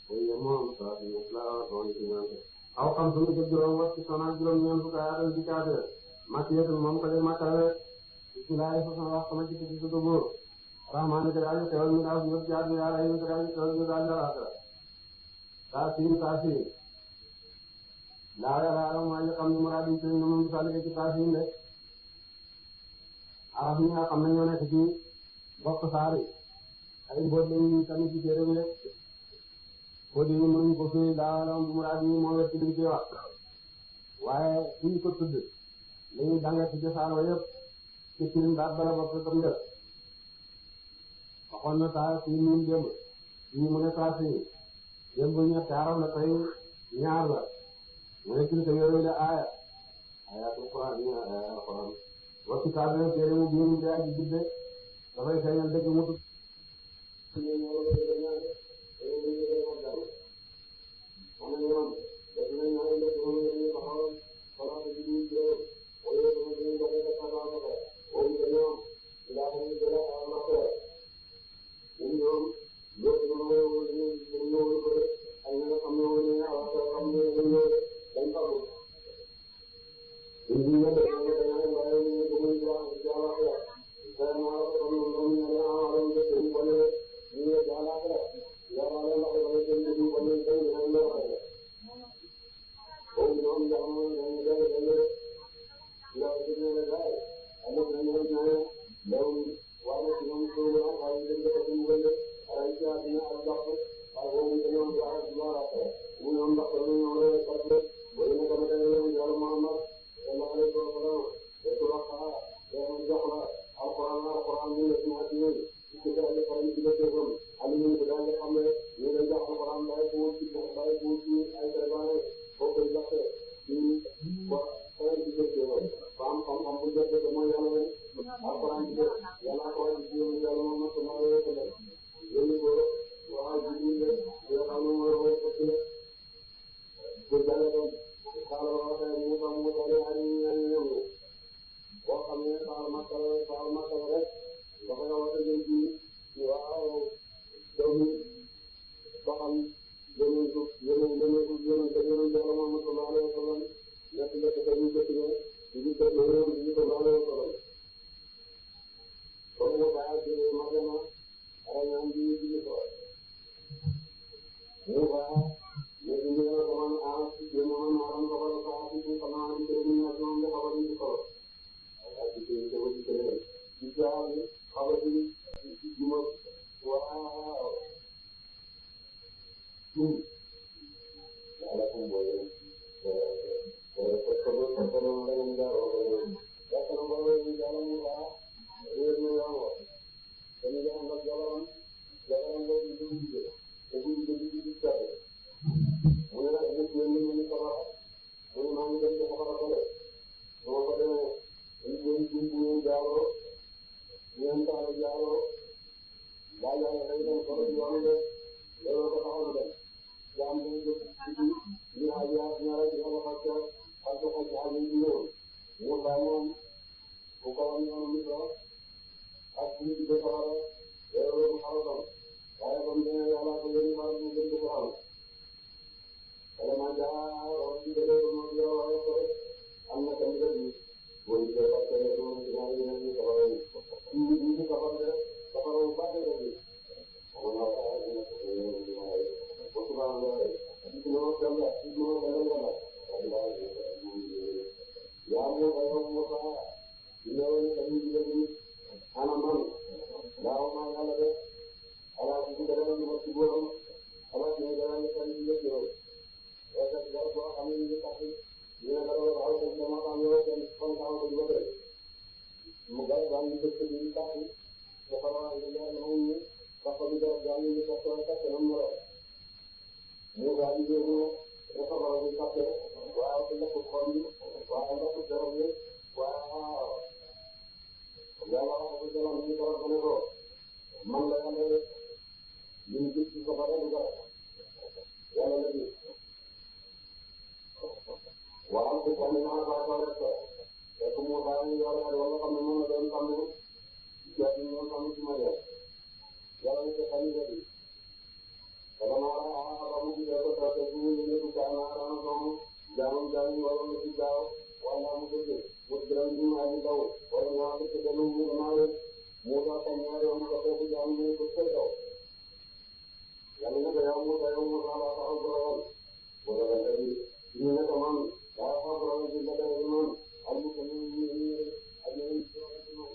muy moom saa si ñëpp laa wax ci ñaan aw xam suñu jël juróom wax ci sonal juróom ñeent fukk aatal ci kaafir makkiyatul moom ko de makkawe bismillah fa sama wax sama ci ci su góor rahmaani ka daal xewal mi daal ñëpp jaar yàlla yi ka daal xewal mi daal dara taasiin laa yàlla maa ngi xam ne mu daal di sëñ moom misaal ci taasiin de araf ñi nga xam ne ñoo nekk ci bokk saari ay mboot lañu tamit ci téere bi rek ko di mënuñ ko fi daal muraad yi moo wet ci liñ ci wax waaye suñ ko tudd lañuy danga ci josaan wa yëpp ci firim daat bala bopp tam def waxoon na taa fii ñun démb fii mu ne classe yi démb ñett araf la tey ñaar la mu ne tilka yooyu la ayatul Qur'an yi ayatul Qur'an wa kitaabin téere mu biir mu aji jibbe dafay feeñal dëgg mu tudd ne ko yow Moussa laa taxaw bu rawal wala wala ñu ne ko man daa taxaw bu rawal ci mbedd yi man am na ko ñu ak ñeneen ci wax ci man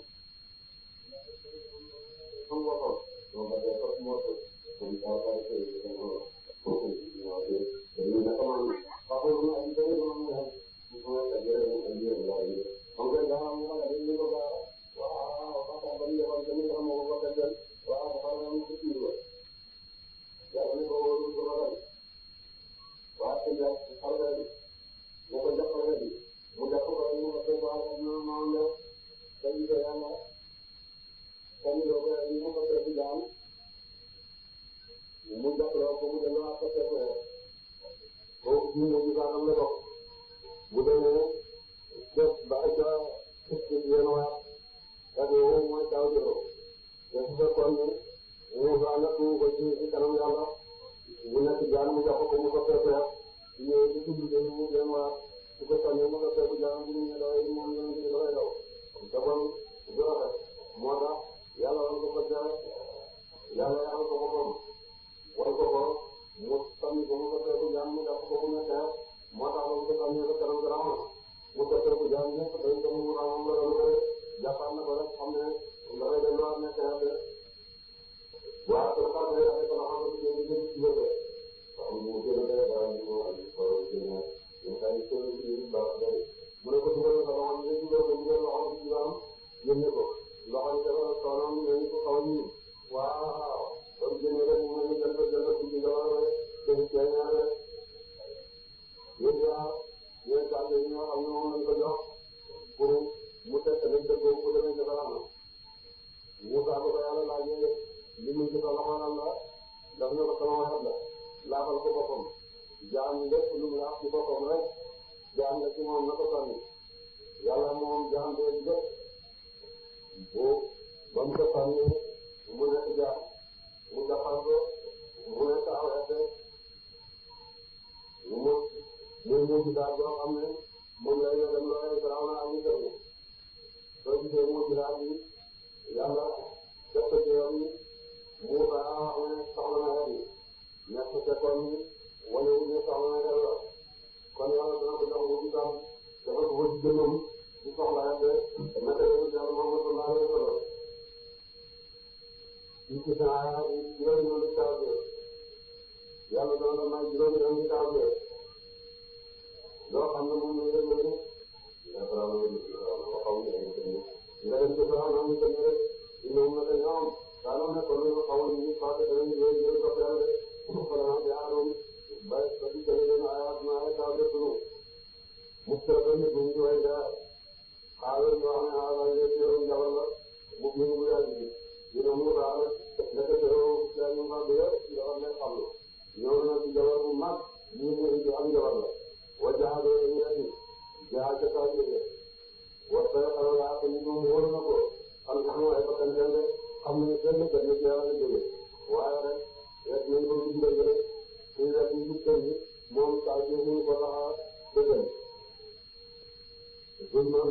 xam nga ko donc ba tey sax moo ko comme ça ba tey ñu ne ko man taxaw na ay bëri na mu daal ñu ko la jëre ay yéen la yi on ko daa mu la ñu ko ba waaw ba ta ba ñu ko ñu ko mo ko ko jël waaw ba ñu ko ci lo yàlla ne ko wóorul ko ragal waaw te ja xarala bi ne ko jàppale bi mu jàpp ko ñu ko ko waaw ñu ma ñu dañu ko yàlla dañu ko ñu ko ko ci jaam mu jàppale ko mu dem ak ko ko ñu ñu ci kanam la ko bu demee def ba ca ci yéen waa ak yow mooy taw jëro te su fekkoon ne ñu fa na ko ci kanam yàlla mu nekk jaan mu jàpp ko mu ko fekkee ñu ci tuddu mu dem waa su ko tane mu ko fekk jaan bu ñu doy moom ñu ngi doy daw te bon bu rafet moo tax yàlla won ko ko dara yàlla yàlla ko ko won ko ko mu tànn ko mu ko fekk jaan mu jàpp ko mu nekk moo tax mu ko tànn ko kanam dara mu ko fekk jaan ñëpp day dem mu raam la ko jàppal na ko rek xam ne dafay dem lu nekk waaw te xam nga dafa ko xam ne ñu ngi ci yëngu waaw mu gën a dara dara ñu wax ko ci ñu tay ko ci baax day mu ne ko dugal ko xam ne ci loolu ñu lo xam ci am yëngu ko lo xam ne dafa sonam ñu ko xaw ñu waaw kon jëne rek mu ngi jël ko ci dara rek te ci ñaare yéen yaa yéen daal ñu xam ne moom lañ ko jox pour mu test lañ ko ko demee ci dara mu ka ko yàlla laajee li mu ci doon xamal la daf ne ko sama waxat la laafal ko boppam jaam lépp lu mu laaf ci boppam rek jaam la ci moom na ko sànni yàlla moom jaam bee lépp bu ba mu ko sànni mu nekk jaam mu jàppal ko mu nekk awete mu ci daal boo xam ne moom lay dem looy garaaw na am ñu tënk soo gisee mu ci daal bi yàlla def ko ci yoon yi mu baax ne soxla na yàlla ñett seconde yi wane wu ñu soxla na yàlla kon yàlla dana ko jox bu daal dafa ko ci jëmmam di soxla yàlla naka la yàlla moom la ko laajee solo ci saa juróomi yoon di taw bi yàlla dana la may juróomi yoon di taw bi loo xam ne moom la ñu leen nga dem ci Fara ñu ko ñëwee ñoom nag ñoom daanaka nekkoon nañu xaw ma ñu fàtte dañuy ñëw ko teewle Fara bi aaroon ba di jëlee leen ayaat na ay taw de sunu mu tëdd ba nit ñi ñu way daa xaaral ñoo xam ne xaaral ngeen jëloon njabal la mu bind bu yàgg bi dina mu daal nekk teewoo yaa ñu ma bi yëpp njabal lay xam lu ñëw na ci njabal bu mag ñu mu indi am njabal la wa jaadoo dañu indi jaa ca taw bi waxta xala laa ko ñu moom wóor na ko xam nga xam ay bakkan jënd xam ne benn benn ci yàlla la jóge waaye rek rek nañ ko ci dëgg rek suñ rek ñu ci kër gi moom saa ji ñu ko tax a dëggal suñ man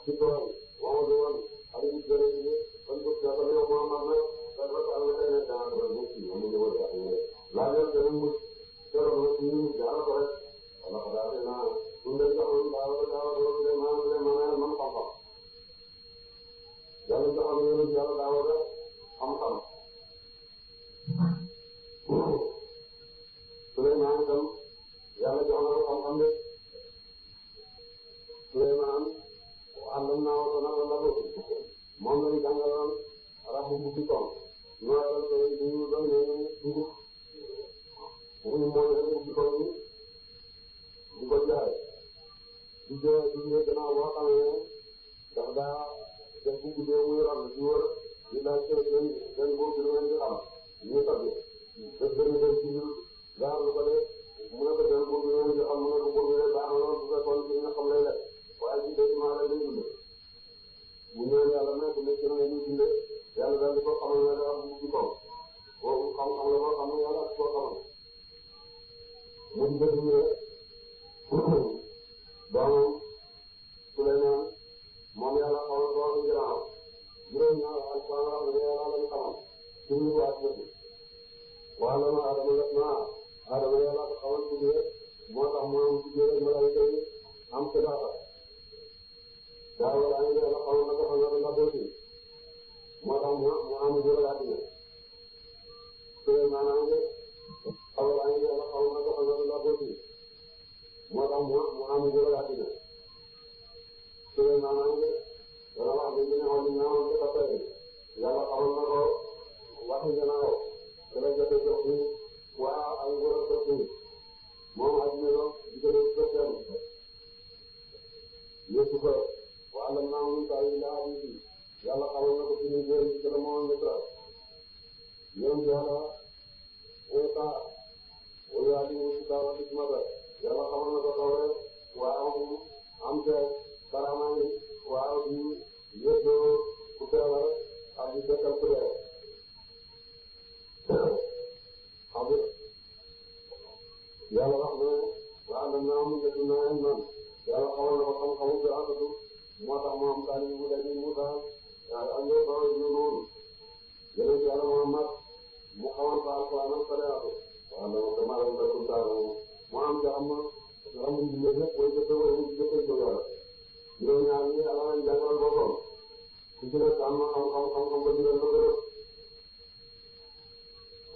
ci tool Mamadou woon ak ñu jëre yi kon ko ca ko yow Muhammad na dafa ko am ay daan ko mu ci ñu ñu wala la leen gën mu jëro na ci ñu jaar ko rek ala ko daal na ñu leen joxoon daaw daaw do de man man xam-xam yàlla joxoon nañu yàlla daaw da xam-xam Souleymane itam yàlla jox na ko xam-xam de Souleymane àndam naa ko naka la ko moom lañu jàngaloon rabu bu ci tool nooyal ko ñu doon ne dugub muy mooy rek bu ci tool bi di ko jaay di jëlee gannaaw boo xam ne dafa daa def bu guddee muy ram di wër di laaj seen boobu di leen di xam ñu tàgge def benn dem ci biir gaar lu ko de mu ne ko seen boobu di leen di xam mu ne ko boobu de baax na lool bu fekkoon ci nga xam lay def waaye ci des maa lay dund bu ñëwee yàlla may ko nekk na ñu dundee yàlla daal di ko xamal ne daal bu ci kaw boobu xam-xam la boo xam ne yàlla koo xamal mu di ko dundee doomam Souleymane moom yàlla xamal ko wax ginnaaw juróom-ñaar alquran wax ne yàlla lañ xamal ci ñu waat dëgg wala Adama def naa Adama yàlla ko xamal tuddee moo tax mu am tuddee rek malaayika yi am xibaar daaw yaa ngi yàlla xamal na ko xam na la dooti moo tax mu am góor ak àddina Souleymane Ange daaw yaa ngi yàlla xamal na ko xam na la dooti moo tax mu am góor ak àddina Souleymane Ange dana wax ne ñu ne xool ñu amoon ca tey yàlla xamal na ko waxi gannaaw te la jotee jox bi waa ay góor ak jox bi moom àddina la di ko def soppeem yëpp ko waa lam naa mun taw yi laa di yàlla xamal na ko ci ñu jël ci la moo nekk ñoom yàlla Isa wala di mu ci daawa ci mata yàlla xamal na ko xawre waaw am te karama yi waaw di yëddoo ku feebar ak di dekkal ku dee xam yàlla wax ne waa lam naa mun jëtu naa noonu yàlla xamal na ko xam-xamu bi àndatu moo tax mu am taali bu daje Musa ak yow ba ñu noonu yeneen yàlla Muhammad mu xamal ko alquran ak sariatu waaw dama ko maral ko sultaan mu am nga xam ramu mbir yëpp booy jëfee wala ñu jëfee ko yàlla ñoom ñaar ñi yàlla lañ jàngal boppam ci ci nekk am na xam-xam ba digal na ko def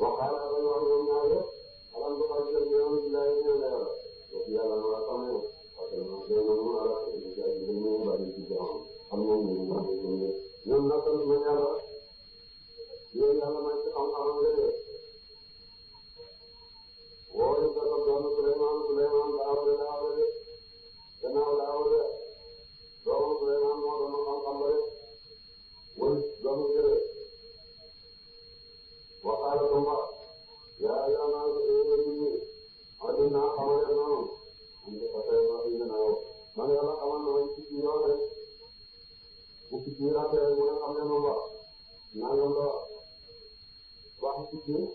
waxaala dañu wax ñoom ñaar yëpp alam ko fay jël ñoom ci lay ñu la yàlla yàlla na la xamee ñoom nag tamit ñoom yàlla yéen yàlla may ci xam-xamam léeg-léeg woo nañ ko doon Souleymane daaw de gannaaw daaw de doomu Souleymane moo doon xam-xam ba de wala doomu jëlee waxaale ko mba yaa yaa naa ko addina xamale noonu am na fasay ma fi gannaaw man yàlla xamal na ma ci biir yoon rek bu ci biir affaire mu ne xam ne moom wax nangam la wax ci biir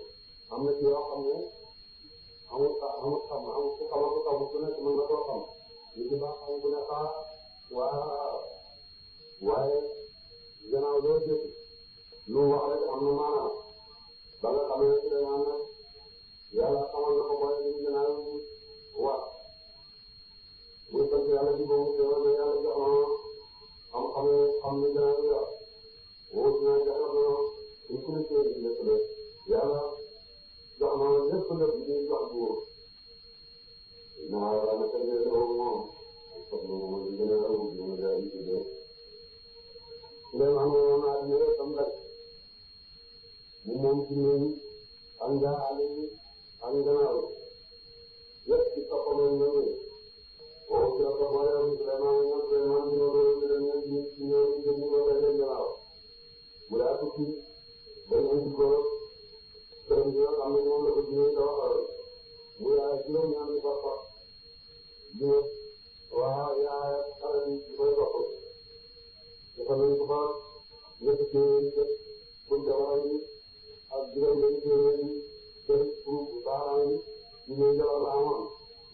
am na ci yoo xam ne amul ku xamul ku nekk mën na koo xam li ci baax xam ku ne xaar waaye gannaaw loo jëf lu wax rek am na maanaam ba nga xam ne ci dañu ne yàlla xamal na ko mooy li gannaaw wax muy sant yàlla ci boobu teewal na yàlla jox na xam ni gannaaw yi wax wóor na jox na ñu ko nekkee di lekk de yàlla jox na lépp lépp li ñuy jox buur naa la na ko jëlee boobu moom parce que moom li gën a raw li gën a jaay ci dee vraiment moom naa di ñëwee tam rek mu moom ci ñun ak njaale yi ak gannaaw yëpp ci toppam lañ ñëwee waaw ci la ko booyee vraiment ñu mu daa tukki ba ñu indi ko këram gi nga xam ne moom la ko jiwee dafa xaral mu yaay juróom-ñaari papa jiw waaw yaay xale bi di koy topp dafa nañ ko fa ñetti téeméeri kër pour jabar yi ak juróom-benn téeméeri kër pour baaraam yi ñu ñëw jabar la amoon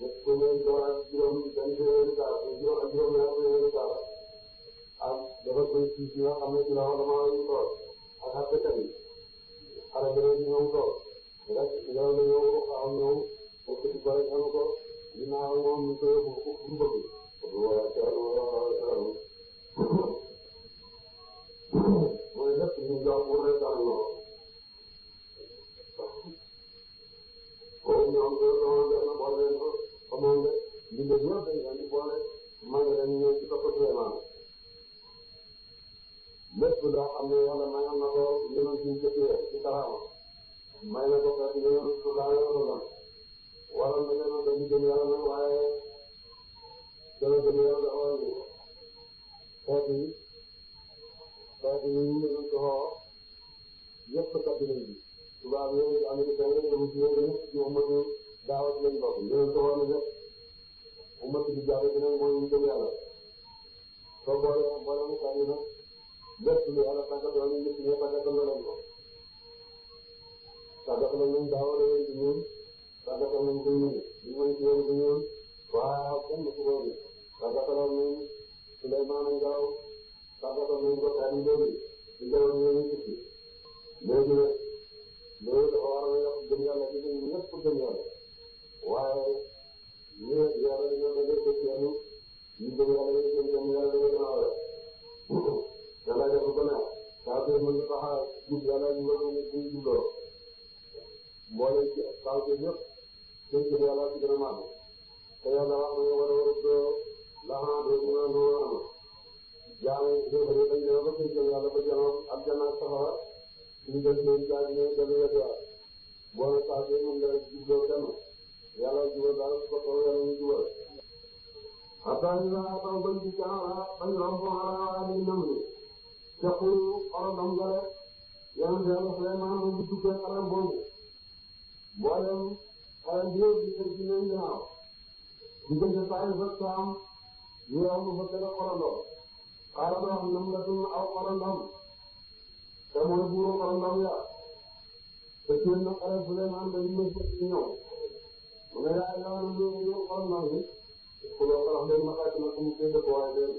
ñetti téeméeri jabar ak juróom-benn téeméeri kaar ak juróom-ñaari téeméeri kaar ak dafa koy ci nga xam ne ci la wala maa ngi toog ak àttekat yi xale beneen bi ñoom toog rek yow la ñëw xaw ñëw pour que ci bëri xam ko ginnaaw moom ñu koy yóbbu fu mu bëgg mooy lépp ñu jox pour rek daal ñoo ñoom ñoo def na boole leen ko xamoon nga mbir yëpp dañ leen di boole maa ngi leen ñëw ci topp vraiment lépp loo xam ne yàlla mayoon na ko yéen ci jëkkee ci karaama may na ko fekk yéen su laa yoroon la waroon na leen dañu gëm yàlla nag waaye dana gëm yàlla dafa war a ñëw xeet yi ñu ngi ko xoo yëpp kat lañ bi tubaab yooyu américain yi ñoom ci yéen ñëpp ci ummatu daawat lañ bokk yéen ko war na def ummatu bi jàll bi nag mooy ñu gëm yàlla soo boole mu kàddu nag lépp lu yàlla tàggat doon ñu ci yëpp seen ci yàlla ci gën a màgg te yàlla wax na war a doo laxaa doo dina noonu jaam dañ dema ba seen yàlla ba janoo ak jannaat safara ñu def leen jaaj ne dalu yedduwaat boo na saasee mun nga jubloo kenn yàlla jubal daal su ko toll yàlla ñu jubal xataa ñu la taw bañ ci caa bañ romb xaaraa li nam ni te xul xorodam gale yonent yàlla Suleymaan mu ngi tukkee xaram boobu mboolem xaram bi yëpp di tëj ci leen ginnaaw diggante saa yu fekk am ñu romb fa tëdd xorondom xaaral nam la tun aw xorondom te mooy buuru xorondom ya te seen na xare Suleymaan dañu mën ci ñëw mu ne yaa yaa ñu xorondom yi kuloo xaram dañu ma xaati na ko mu tëdd ko waaye leen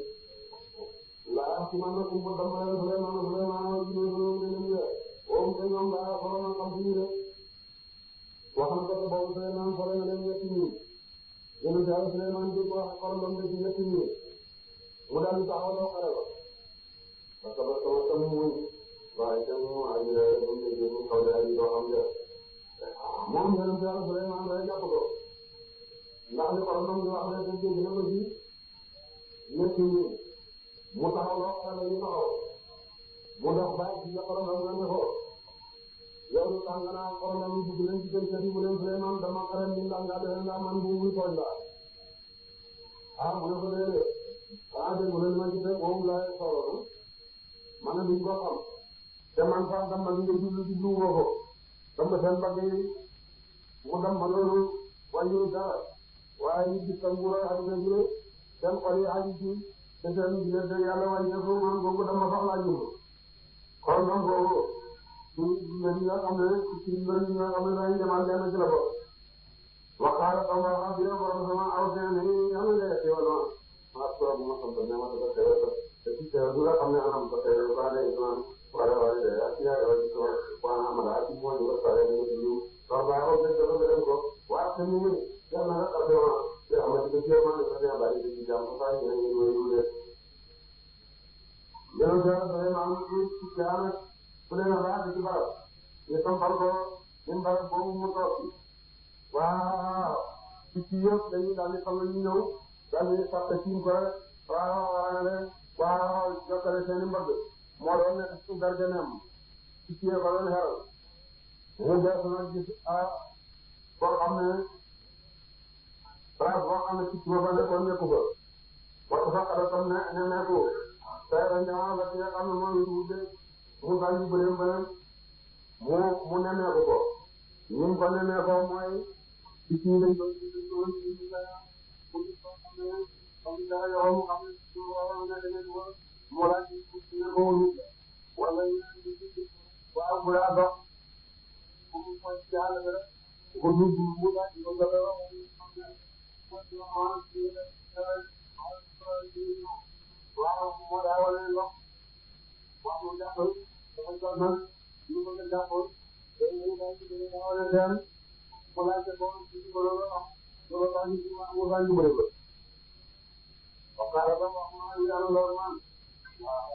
laa ci man na kumpa dama Suleymaan Suleymaan ñu ñu woom te ñoom laa xoroon xam ci ñu wax na ko boobu Suleymaan xoroon na leen ñetti ñu yéen a Suleymaan di ko wax xoroon na ci ñetti ñu mu daal di taxawaloo xare ba parce que sama sama muy waaye te mu ay ñu xaw daal di doo xam ne moom yéen a Suleymaan day jàpp ko ndax li xoroon na wax ne ko dégg na ko ci ñetti ñu mu taxawaloo xare ba ñu taxaw mu dox bàyyi ci xoroon na ne ko yow lu tax nga naan xoroon na ñu dugg leen ci kër kër yi mu leen Suleymaan dama xare ni ndax nga def nga man bu muy tooñ la mu ne ko déedéet dégg nga ma ci fekk moom laay soxla man duñ ko xam te man sax dama li nga jublu woo ko dama seen mbagg yi mu dama loolu wàññiwul dara waaye ñu gis tam nguur ak seen nguur seen xol yi aji ci te seen diggante yàlla wàññeeku man boobu dama soxlaa jublu xool man boobu suñ nga xam ne suñ nga xam ne dañuy demal lenn ci la ko waxaala sama xam bi borom sama aw seen yi yàlla nga yegg yow maa toog ma xam ne ma ko teewal ko te ci teewal du la xam ne anam ko teewal ko ne imam wala wala de ak ya wala ci wana amala ak mo ñu ko tawé ñu ci ñu ba ba ko de ko dem ko wa te ñu yàlla nga xabe wa te am na ci ci ma ne ko ya bari ci jam ko fay ñu ñu ñu de yàlla dafa ma am ci jaana ku ne na ba ci barab ñu tam fal ko ñu barab boobu mu toog waaw ci yëpp dañuy daal di xam ne ñu ñëw daal di fàq ci ko waaw jokkale seen i mbëgg moo doon nekk ci garganeem ci kii ko doon xeral mu def nag gis boo xam ne place boo xam ne ci ma fa nekkoon nekku fa wax fa xara tam ne nekku tey dañ ñëwaat ba ci nga xam ne moom it mu daal di bëreem beneen mu nemmeeku ko ñu ko nemmeekoo mooy ci kii lañ ko comme dara yow mu xam ne su waroon a demee moo laaj ci ne ko wala waaw bu yaa dox mu mooy ci àll bi rek ko dugg mu laaj ko gaba waaw moo daa wala ndox wax mu jàppal dafa jot nag ñu ko nga jàppal dañu daal ci dañu daa wala leen mu laaj ko ci ko loolu wax loolu tax ñu mu daal ñu bëri ko waxtaan ba wax ma ñu daal loolu man waaw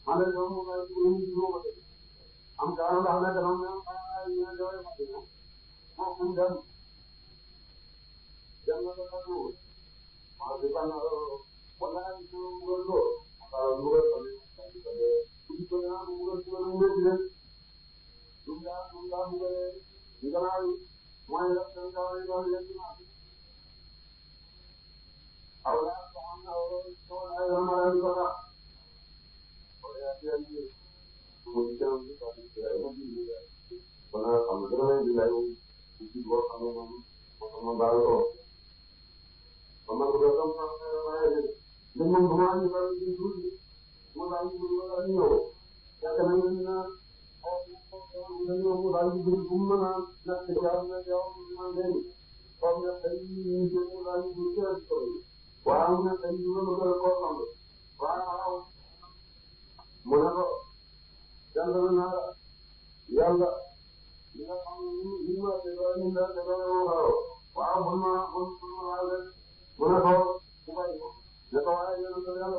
man de moom mu ngi ñu ci ko am ka ndax ne dama ay ñu doy ma fu dem na ko ko waaw di ban wala ñu ko lo waaw ñu ko ñu ko na mu ko ñu ko di leen ñu da mu ko ñu gannaaw mooy la tan ka wala do leen ci ma awla ko am na ko ay ma la ko ka wala ya ci mu ci am ci ko wala xam nga dama di lay ci bo xam nga mo baal ko man ko doon sax waaye li moom bu ma ñu bari ci tuuti mo daal di wala ñëw yaakaar nañu na mu daal di bu mën a nekk jaar na yow ma leen comme ne tay ñu ci mu daal di ko waaw ne tay ñu ma ko ko xam waaw mo na ko jàngal na yàlla li nga xam ni ma te do ñu da te do waaw bu ma wala mu ne ko mu bàyyi ko ne ko waaye yéen a yàlla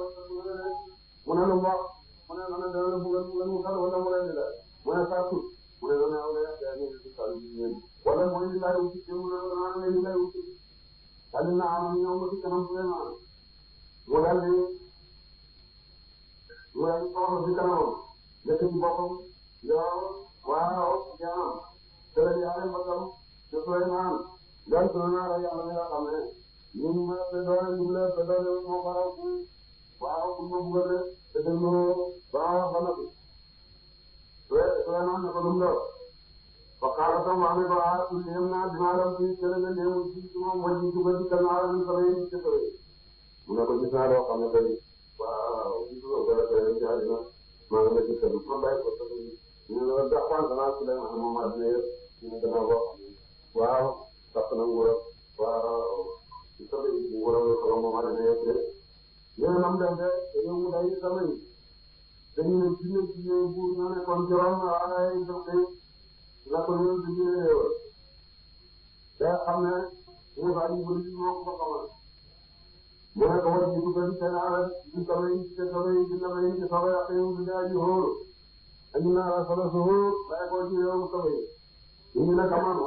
mu ne lu mu wax mu ne man dana la bëggal mu xal wala mu leen di la mu ne saa suuf mu ne la neew la yaa ngi ci sal wala mooy li lay wuti ci mu ne la naan li lay wuti dali na am ñoom ci kanam vraiment mu dal di soxla ci kanamam nekk ci boppam yow waaw jaam te la yaay mbagam te Souleymane gàncax naa la yàlla mi nga xam ne ñun ma te doole ñu la te doole moo ko raw waaw pour ma bëgg a te dégloo ba ba noppi Souleymane ne ko dum doon ba xaaral tam wax ne ko ah yéem naa dinaa dem ci kër nga néew ci moom mooy jiitu ba ci kër naa la ñu sabay ci sabay mu ne ko gis naa loo xam ne tey waaw gis nga ko rek ci àddina maa ngi la ci kër ma bàyyi ko ñu ne la daxwaan danaa Souleymane moom àddina yëpp ñu ne danaa boo xam ne waaw tax na nguuram waaw ci sabay nguuram ko moom àddina yëpp de yéen nam dem de dañoo mu day sabay dañu ne ci ne ci bu ñoo nekkoon ci rom ay sabay na ko ñëw ci biir réew te xam ne Moussa ñu bëri moo ko xamal mu ne ko war jiitu ba di seen alal ci sabay ci sabay ci sabay ci sabay ak yow di daal di hóor andi naa la solo su hóor bàyyi ko ci yow sabay ñu ne kaman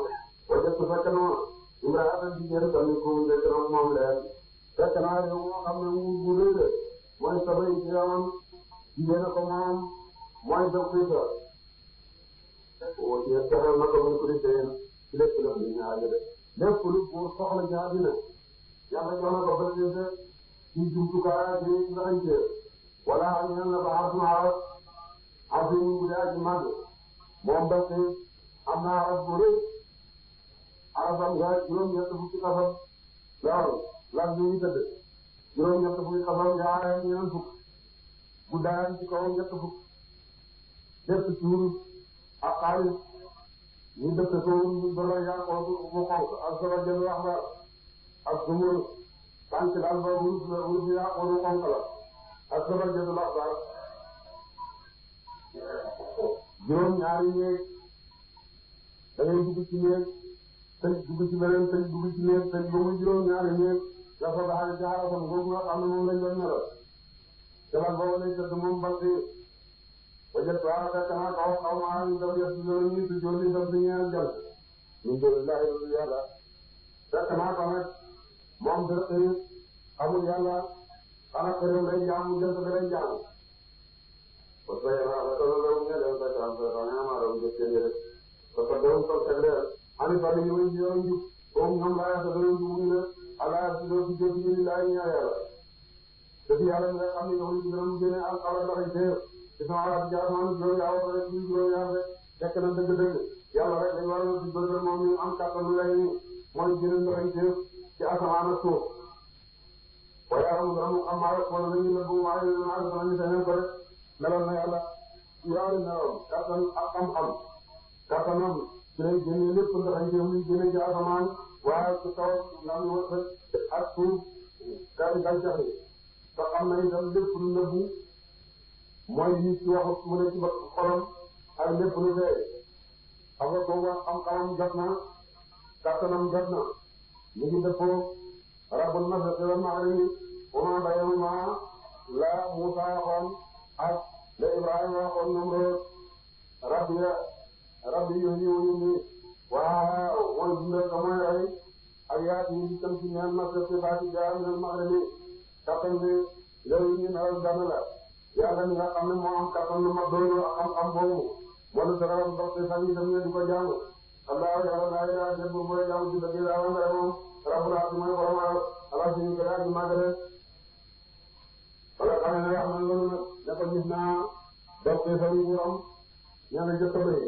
wajat su fekk noonu Ibrahima ci jël tamit ku nekk na moom leen fekk naa yow moo xam ne bu rëy la mooy sabay ci yoon jigéen ko moom mooy sa kuita wala taxaw na ko muy kuréel ci lépp lu ñu ñaareel lépp lu pour soxla ci àddina yàlla jox na ko ba léegi ci jumtukaay bi nga xamante wala ñu ne la ba xarala xarala bu dee aji màgg moom ba tey am na xarala bu rëy xarala nga juróom-ñett fukki xasam loolu lan la ñuy tëdd juróom-ñett fukki xasam yaa ñeent fukk bu daan ci kaw ñett fukk lépp ci ak xaalis ñu def ko ñu doon yaa ko mu xonk ak sama jënd wax la ak sumu tànk daal ba mu yaa ko mu xonk la ak sama jënd wax la juróom-ñaari néeg da ngay dugg ci néeg tëj dugg ci beneen tëj dugg ci néeg tëj ba muy juróom-ñaari néeg dafa baax ci xarafam boobu nga xam ne moom lañ doon ñëral te man boobu lañ tëdd moom ba wajat waaw fekk naa kaw xaw ma ñu def yëpp loolu ñu si jolli def di ñaan jël ñu jël laay lu yàlla fekk naa ko nag moom dara xëy xamul yàlla xanaa ko lay jaamu jël ko lay jaamu parce que yàlla dafa la ñu dem ba tam ba nga ma doon jëf ci rek parce que doon ko teg rek ani fa ñu ñu yoon ju ko ñoom la ya doon ju ñu ala ci do ci jëf ñu laay ñaan yàlla te yàlla nga xam ne ñu gëna gëna al xala la xëy ci sama rajo Diagne juróom yaa war a def juróom yaa rek fekk na dëgg-dëgg yàlla rek dañu war a di bëgg moom ñu am kàttan lu lay mooy jëriñ ndox yi ci asamaan ak suuf waaye am maa rek wala dañuy nëbbu waaye naa def nañu seen ko rek meloon na yàlla yaari meloon kàttan ak xam-xam kàttanam ci lay génne lépp ndox yi muy génne ci asamaan waaye ci kaw ndax ñu war ak suuf gàncax yi te xam na itam lépp lu nëbbu mooy lii ci wax mu ne ci ba xolam ak lépp lu dee xam nga kooku xam-xamam jot na kàttanam jot na ñu ngi dëppoo rabbul mashriqi wal maghribi wa ma baynahuma la Musa waxoon ak la Ibrahima waxoon Namrud rabbi yónni wuñu waaw mooy dundal ko mooy rey ak yaat yi di tam ci ñaan mashriqi baati jaar minal maghribi kàttan bi loolu ñu nawal dana la yàlla mi nga xam ne moo am kàttan lu mag doon xam-xam boobu moo la dara ndox te sax yi dem di ko jàng Allah yàlla naa yaa def bu mooy jàng ci dëgg yaa wala moom rabbul arsi mooy borom ala suñu gëdaa di màggale wala xam ne wax na loolu nag ne ko gis naa ndox te sax yi borom ñaa nga jëkk bay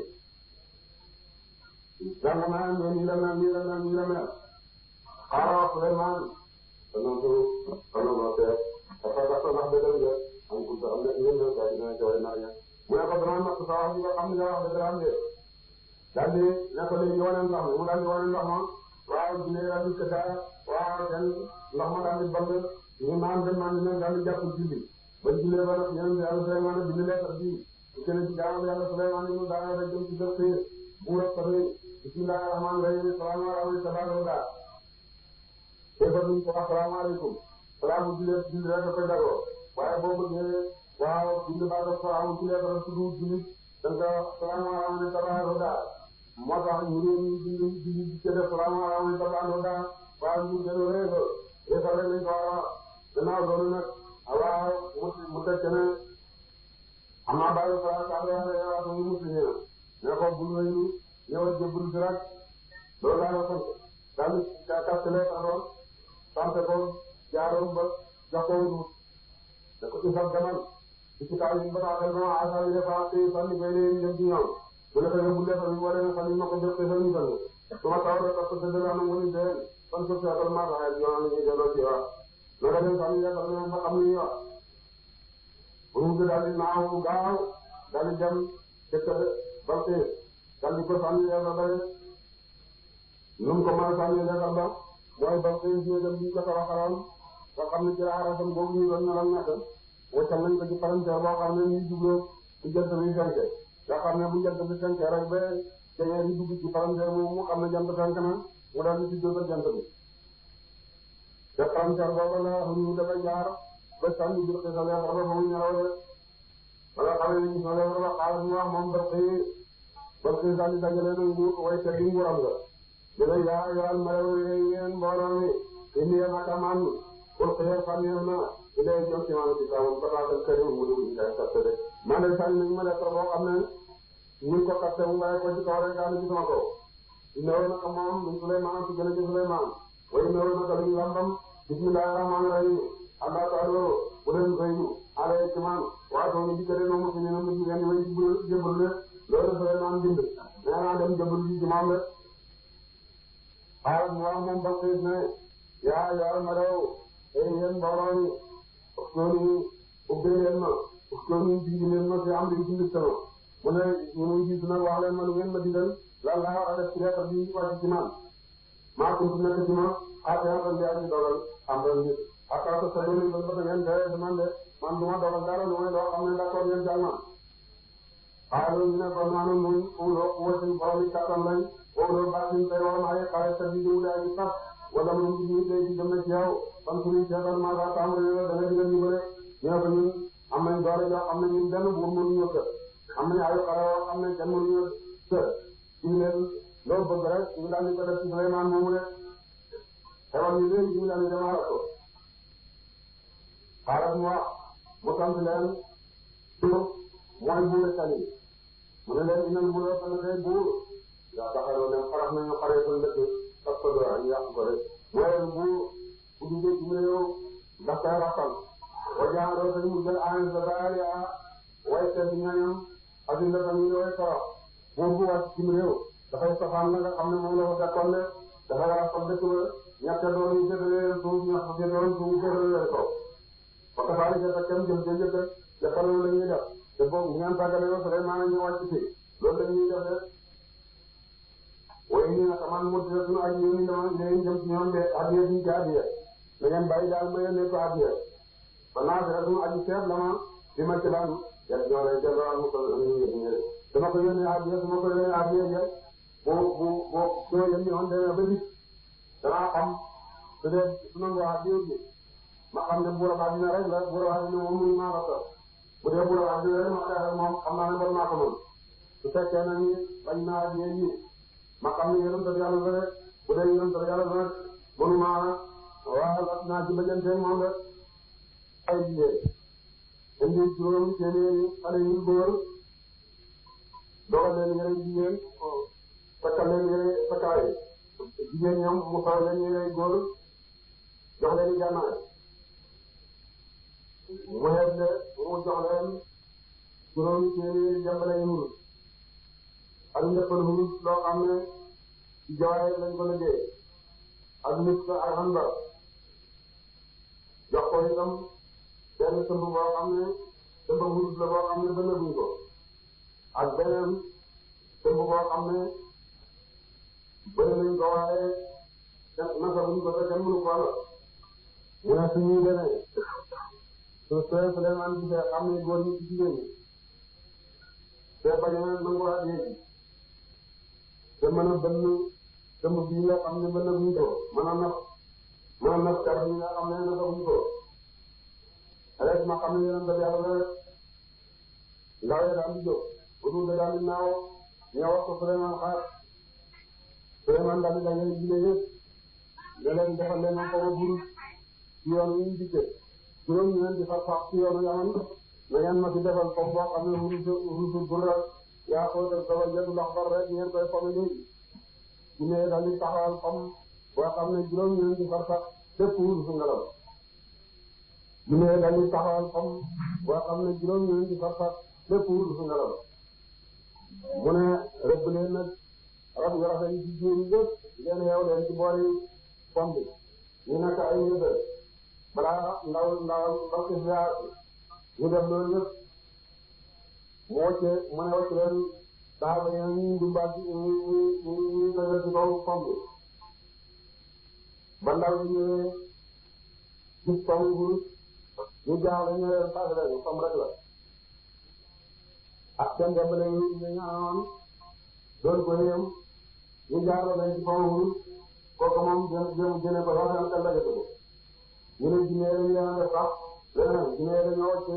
jàng naa ne nii la mel nii la mel nii la mel xaaral Souleymane xanaa ko xanaa ma seet dafa ndax dëgg la am ku am na yéen ñëw quoi dina joxe naa ña mu ne ko dama natt sa wax ji nga xam ne nga wax dëgg la am de daal di ne ko léegi wane ndox mi mu daal di wane ndox ma waaw dina daal di këddaa waaw kenn ndox ma daal di band ñu naan dem naan dina daal di jàpp julli ba jullee ba nag yéen yàlla Souleymane bind lettre bi su keneen ci jaamu yàlla Souleymane ñu daal di dem ci dëkk buur ak ko bismillahir rahmanir rahim salaamaaleykum salaamaaleykum te ba duñ ko wax salaamaaleykum salaamu jullee julli rek ko jagoo waaye boo bëggee waaw bind baa def ko am ci lettre tuddu jullit dañ ko salaamaaleykum tabaaraka daal moo tax ñu di def salaamaaleykum tabaaraka daal waaye ñu gën a réer réer rek lañ ko war a gannaaw loolu nag waaw mu teg ne am naa bàyyi ko ak ak mu mucc ñëw ne ko bul wéyu ñëwal jëbbul si rek loolu laa la sant daal di kàttale taxoon sant ko jaaroon ba jox ko wut da ko ci sax demal ci kaw yi ba taxal no asa yi dafa ci sànni bay leen jëm ci ñoom bu la ko yóbbu defal ñu wala xam ñu ko def defal ñu tan su ma taw rek ko de la mu ñu deen kon ko ci atal ma taxal ñu ñu delo ci wa la nga dem sànni ya xam ba xam ñu wax bu ñu daal di naaw gaaw daal di dem dëkk balté daal di ko sànni ya ba bare ñu ko ma sànni ya ba mooy balté ñu dem ñu ko tawaxalam nga xam ne ci arafam boobu ñu doon ñaral ñett waccal nañ ko ci palanteer boo xam ne ñu jubloo ci jant bi fenke nga xam ne bu jant bi fenke rek ba jañee di dugg ci palanteer moom mu xam ne jant fenk na mu daal di juddoo ba jant bi te palanteer boobu la ñu dafay jaar ba sànni biir xisal ya ba mu ñaraw de wala xam ne ñu sole ba xaalis mu wax moom ba xisal di dajale na nguur way te di nguuram nga jële yaa yoal marew yéen mbooloo mi indi yéen ak amaan pour xëy fànneef na su dee jëm ci maanaam ci kawam ba tax a kër yi mu dugg ci ay capté de man de sànni nañu ma lettre boo xam ne ñu ko capté mu bàyyi ko ci kaw rek daal ci sama kaw néew na ko moom ñu Souleymane ci gën a ci Souleymane way néew na ko lu ñu lambam bismillahir rahmanir rahim allah ta'ala bu leen rëyu alayhi ci man waaye ñu dikkee no mu ci ñu mu jigéen way jëbal le loolu Souleymane bind nee naa dem jëbal ci moom rek xaaral mu wax moom ba xiis ne yaa ma rew yéen mbooloo mi uskoni ubbee leen ma uskoni jiitu leen ma fi am di ci sama mu ne ñu muy jiitu nag wax leen ma lu ngeen ma digal lan laa war a def ci lettre bi wàcc ci man maa kuntu nekk ci ma xaaral di aji dogal am ren bi après que sa yéen ba ngeen dee demande man du ma dogal dara lu may loo xam ne d'accord ngeen jàll ma xaaral ñu ne kon maanaam muy wëcc borom yi kattan lañ wóorul baax nañ koy war a maye xaaral sa biir wu daal di sax wala mu ngi nii léegi dem na ci yow kon suñuy seetal maa daa tàmbali yow da nga digal ñu bëre ñu ne ko ñun am nañ doole yoo xam ne ñun benn buur mënuñu kër am nañ ay xare yoo xam ne kenn mënuñu kër ñu leen loolu bëgg rek ñu daal di ko def ci Souleymane moomu de xewal ñu léegi ñu daal di demaat ko xaaral mu wax mu sant leen tur mooy buur Sali mu ne leen inal buur fa na day buur yaa taxawoo leen xarax nañu xaree ko ndëkk parce que ñu yàq ko rek waaye bu duggee ci réew daf koy rafal wajaaroo te mu jël en général waaye seen ñañam ak yu ndëkk ñu way torox buur bu wàcc ci réew dafay safaan la nga xam ne moom la ko dekkoon de dafa rafal dëkk ba ñàkk doon ñu jëlee suuf ñàkk doon suuf jëlee ko parce que daal di kenn jëm jëm jëppal la ñuy def te boobu ñaan tàggale yoo Souleymane ñu wàcc ci loolu la ñuy def de waaye ñu ne man mu dina suñu aji yéen dama leen jëm ci ñoom de adiya ñu ci adiya da ngeen bàyyi daal ma yónnee ko adiya ba naa dara suñu aji seet la ma di ma ci daan yàlla ñoo lay delloo ak mu ko dama ko yónnee adiya su ma ko yónnee adiya ja boo yéen ñoon demee ba gis danaa xam su dee su nangu adiya ji ma xam ne buura ba dina rek la buura ba dina moom mënu maa ko toog bu dee buura ba dina rek ma xeex ak moom xam naa ne war naa ko mën su fekkee na ni bañ naa adiya ji ma xam ne yéen a ngi yàlla rek bu dee yéen a ngi yàlla rek mënuma waaw naa ci bëjante moom rek ay jigéen indi juróomi téeméeri xale yu góor dogal leen yére jigéen fekkal leen yére fekkale jigéen ñoom mu soxla leen yére góor jox leen i gànnaay mu xeeble mu jox leen juróomi téeméeri jàmbale yu wurus ak njëkkal wurus loo xam ne ci jawaay lañ ko liggéey ak nit ak xandar jox ko itam benn tëmb boo xam ne tëmb wurus la boo xam ne bënnaguñ ko ak beneen tëmb boo xam ne bëri nañ ko waaye naka buñ ko te kenn mënu ko la mu ne suñuy demee su Souleymane gisee xam ne góor ñi ci jigéen ñi te bañ a nangu ak yéegi te mën a bënn tëmb bii nga xam ne bënnaguñ ko mën a nas kàr yi nga xam ne nasaguñ ko rek ma xam ne yéen a yàlla rek ndaw yi daal di jóg bu dul daal di naaw ñëw wax ko Souleymane xaar Souleymane daal di dajale jigéen yëpp ne leen defal leen ko ba buru ci yoon wi ñu dikkee juróom ñu leen di far sax ci yoonu Yaman na ngeen ma ci defal comme boo xam ne ruusu burra yaa ko def dafa jël ndox bar rek ngeen koy fomm léegi ñu ne daal di taxawal comme boo xam ne juróom ñu leen di far sax lépp ruusu ngelaw ñu ne daal di taxawal comme boo xam ne juróom ñu leen di far sax lépp ruusu ngelaw mu ne rëbb leen nag rab yu rafet yi ci jiw yëpp leen yeew leen ci boori pom bi ñu nekk ay yëbe balaa ndaw ci ziar ñu def loolu yëpp mu ne wàcce leen saaba yi ñu dumbaat ñu dajal ci kaw pom bi ba ndaw yi ñëwee gis pom bi ñu jaaxle ñu leen fàtte leen pom rek la ak seen dembale yi ñu ñaanoon doon ko yem ñu jaaroo leen ci pom bi kooku moom jëne ko wax seen xel la jëte ko ñu ne jinne yi leen def sax leneen jinne yi dañoo wàcce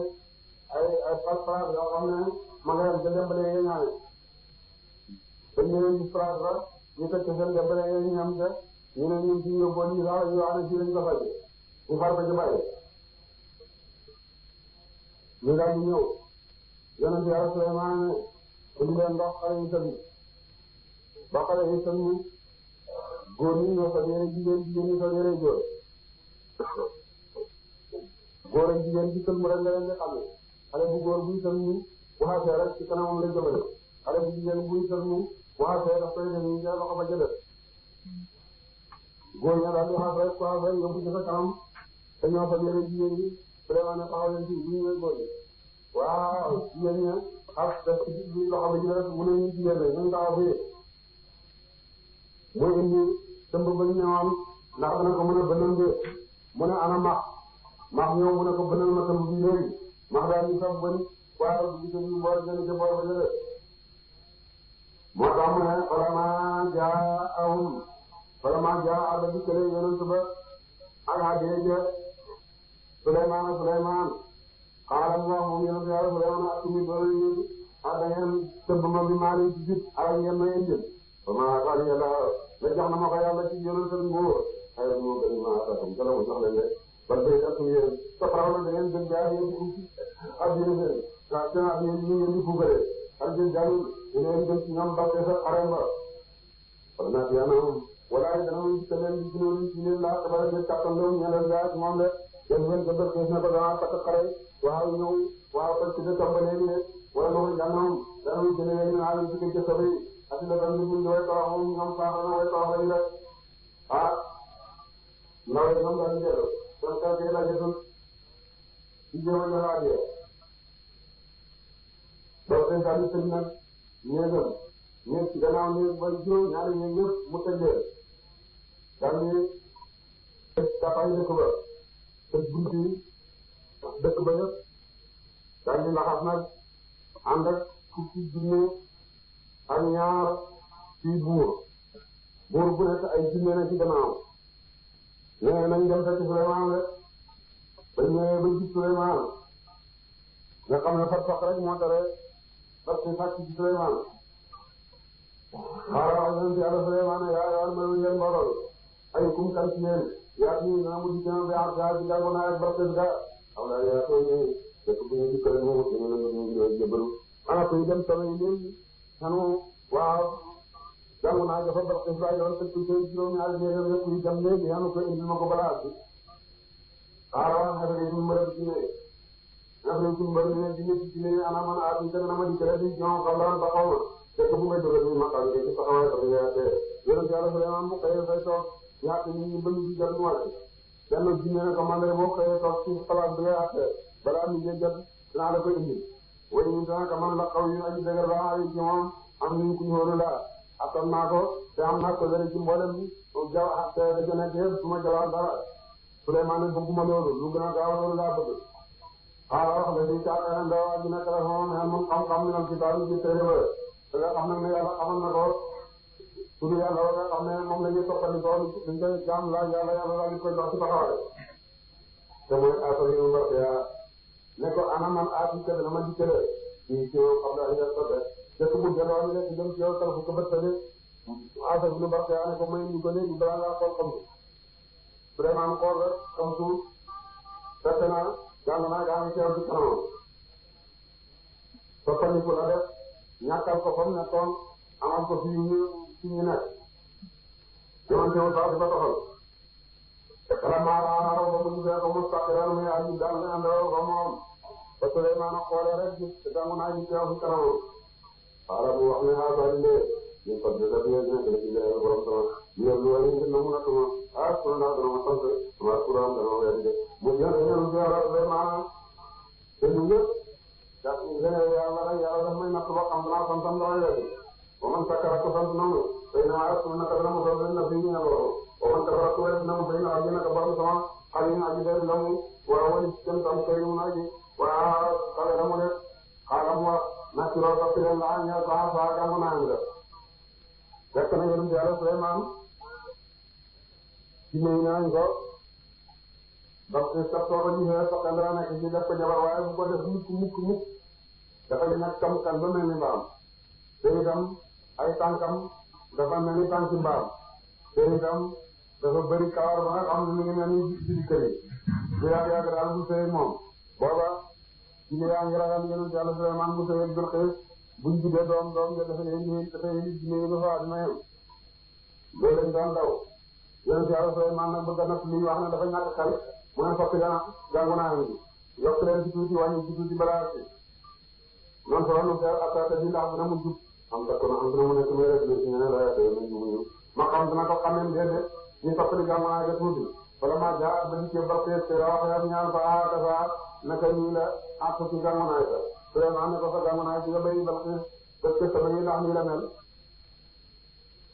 ay pas-pas yoo xam ne ma nga yem ca dembale yi ñaane dañ leen gis place la ñu fekk seen dembale yi ñam ca ñu ne ñun ci yóbboon ñu sax ñu wax ne ci lañ ko fajee ñu far ba ci bàyyi ñu daal di ñëw yonent Yàlla Suleymaan ne indi leen ndox xale yi sëñ ba xale yi sëñ góor ñi ñoo fa yére jigéen ñi fa yére góor góor ak jigéen ci sëlmu rek nga leen di xamee xale bu góor buy sëlmu bu xasee rek ci kanamam lay jëmale xale bu jigéen buy sëlmu bu xasee daf koy def nii ca loxo ba jëlee góor ña daal di xas rek ku xas rek yóbbu ci sa kanam te ñoo fa yére jigéen ñi vraiment taxaw leen ci bu ñu góor ñi waaw jigéen ña xas def ci loxo ba jëlee mu ne ñu jigéen rek ñu taxaw fii muy indi tëmb ba ñu ñëwoon ndax dana ko mën a bënal de mu ne ana max ñëw mu ne ko bënal ma tëmb bi léegi max daal di sax bëri waaye bu gisee ñu boor jënd ca boor ba jëlee moo tax mu ne vraiment jaa àll bi kële yonent ba ak Hadiya Souleymane xaaral mu wax moom yonent Yàlla Souleymane ak suñu doole yi da ngeen tëmb ma bi maa leen ci jub ak ngeen may indil vraiment wax dëgg yàlla jox na ma ko yàlla ci yonent nguur xëy na moo gën ma attaquam te la mu jox leen de ban tey ak yéen soxla na da ngeen gën jaar yéen ci ak yéen ndax seen ak yéen ñu ngeen di fuugalee ak yéen jàllul yéen gën ci ñoom bàqee sa xarem ba kon nag yàlla wala dana mu ci leen di gënoon ci leen la dama leen kàttan loolu ñeneen gaa ci moom de yéen ngeen ko def na ko dana takk xare waaw ñëw waaw parce que tàmbalee ni wala mo jànnoom dana mu jëlee ñu naan ci ci sabay ak la dañ ñu way ko moom ñoom sax na way ko way rek ndaw ñoom dañ jël kon ka ci la jëtul ci jëw la raje do tay daal ci nag ñeegam ñeeg ci gannaaw ñeeg ba juróom ñaari ñeeg yëpp mu tëjee daal ni tapay dëkk ba te bunti dëkk ba yëpp daal di laxas nag ànd ak fukki junne ak ñaar ci buur bu nekk ay junne na ci gannaaw nee nañ dem fekk Souleymane rek ba ñëwee ba gis Souleymane nga xam ne fat sax rek moo tere parce que sàcc ci Souleymane xaaral wax nañ ci Yàlla Souleymane yaa yaa ma yéen mbooloo ay kum kan ci yéen yaa ngi na mu di gën a baax gaa ci jàngoon naa ak barke ga xam naa yaa soo ñëwee dëkk bu ñu dikkale moom dañu leen ñu ngi jëbalu ana koy dem solo yi léegi xanu waaw jàngu naa dafa barke ba yoon te ci juróom-ñaari ñeent rek ñu dem léegi xanu ko indil ma ko balaa ci xaaral wax na ñu mbër ci ne na ñu mbër ne ci ne ana man a ci na ma di kere di ñoo ko lan ba xaw te bu may dogal ni ma xam ne ci taxawaay ko ya te yéen ci Yàlla Souleymane mu xëy fay toog ñaata nit ñi bëgg di jël mu wala benn jinne ne ko man de boo xëyee toog ci place bi ngay àtte balaa mi ngi jot dinaa la ko indi wala ñu dana ko man la xaw yu aji dëgër ba ay ci moom am nañu ku ñu wóolu la attan naa ko te am naa ko dara ci mboolem jaw ak te da gën a def su ma jawal dara Souleymane bëgguma loolu lu gën a gaaw loolu laa bëgg xaaral wax la di caaka ndaw ak dina téléphone mais moom xam-xam ñu ci taal ci téere ba te nga xam nag ne yàlla xamal na ko suñu yàlla war nga xam ne moom la ñuy toppandi tool suñ koy jaam la yàlla la ñu koy jox ci taxawaay te mooy affaire yu mbar ne ko ana man aati kër dama dikkale ci yow xam naa ne ko def dëkk bu gënoon ne ci dem ci yow tal fu ko bëttale affaire bi lu baax yaa ne ko may ñu ko léegi balaa ngaa xool xam nga vraiment xool rek comme suuf fekk naa jàng naa gaa ngi teew ci kanamam soppaniku la def ñàkkal ko fam nekkoon amal ko fi ñu nekk yonente wu sax di ko doxal kala maaraaraw ba mu gisee ko mustaqiran muy aji dal ne andoo ko moom ba Suleymaan xoolee rek gis te dangu naa ji teew ci kanamam xaaral mu wax ne xaaral de ñu ko def ak yéen nekk ci jërëjëf borom sama ñu lu wari ngir na mun a tuma sunu ndax dana ma sant ma kuram dana ma wér de mu ñëw ci Suleymaan te ñu ñëpp jàpp nga yàlla rek yàlla daf may natt ba xam danaa santam damay wér ba man sakkara ko sant nangu tey na maa sunu naka dana mu sant na fi ñu ne loolu ba man sakkara ko wér na mu tey na aji naka borom sama xale yi aji day lamu waa wali kenn tam tey mu aji waa xale la mu def xaalam wa naturel ba fi leen laa ñëw saa gàmmu naa nga fekk na yéen yàlla Suleymaan ci nuyu nañ ko parce que sax soo ko gisee sax dara nekk ci def ko jabar waaye bu ko def mukk dafa nekk kam kan ba mel ni mbaam te itam ay tànkam dafa mel ni tànki mbaam te itam dafa bëri kawar ba nga xam ne mi ngi mel ni ci kër yi bu yàgg daal bu sëy moom booba ci ne yaa ngi ragal yéen yàlla Suleymaan bu sëy Bilqiis buñ judee doom ja dafay indi jinne yi ba fa dina yem loolu lañ doon daw yéen yàlla Suleymaan nag bëgg na li wax ne dafa ñàkk xel mu ne fokk jàngu naa ngi yokk leen ci tuuti wàññi ci tuuti balaa ci noonu fa nu seet ak bi ndax dina mu jub am takk na am dina mu nekk muy rek ci ñeneen la yàlla nañ ñu ma xam dina ko xamee déedéet ñu toppali jàngu naa ga tuuti wala ma jaar ba ci Bilqiis te wax ya ñaan fa dafa naka nii la ak ci jàngu naa ga Suleymaan ne ko fa jàngu naa ci nga bëri Bilqiis parce que sama yi ndax nii la mel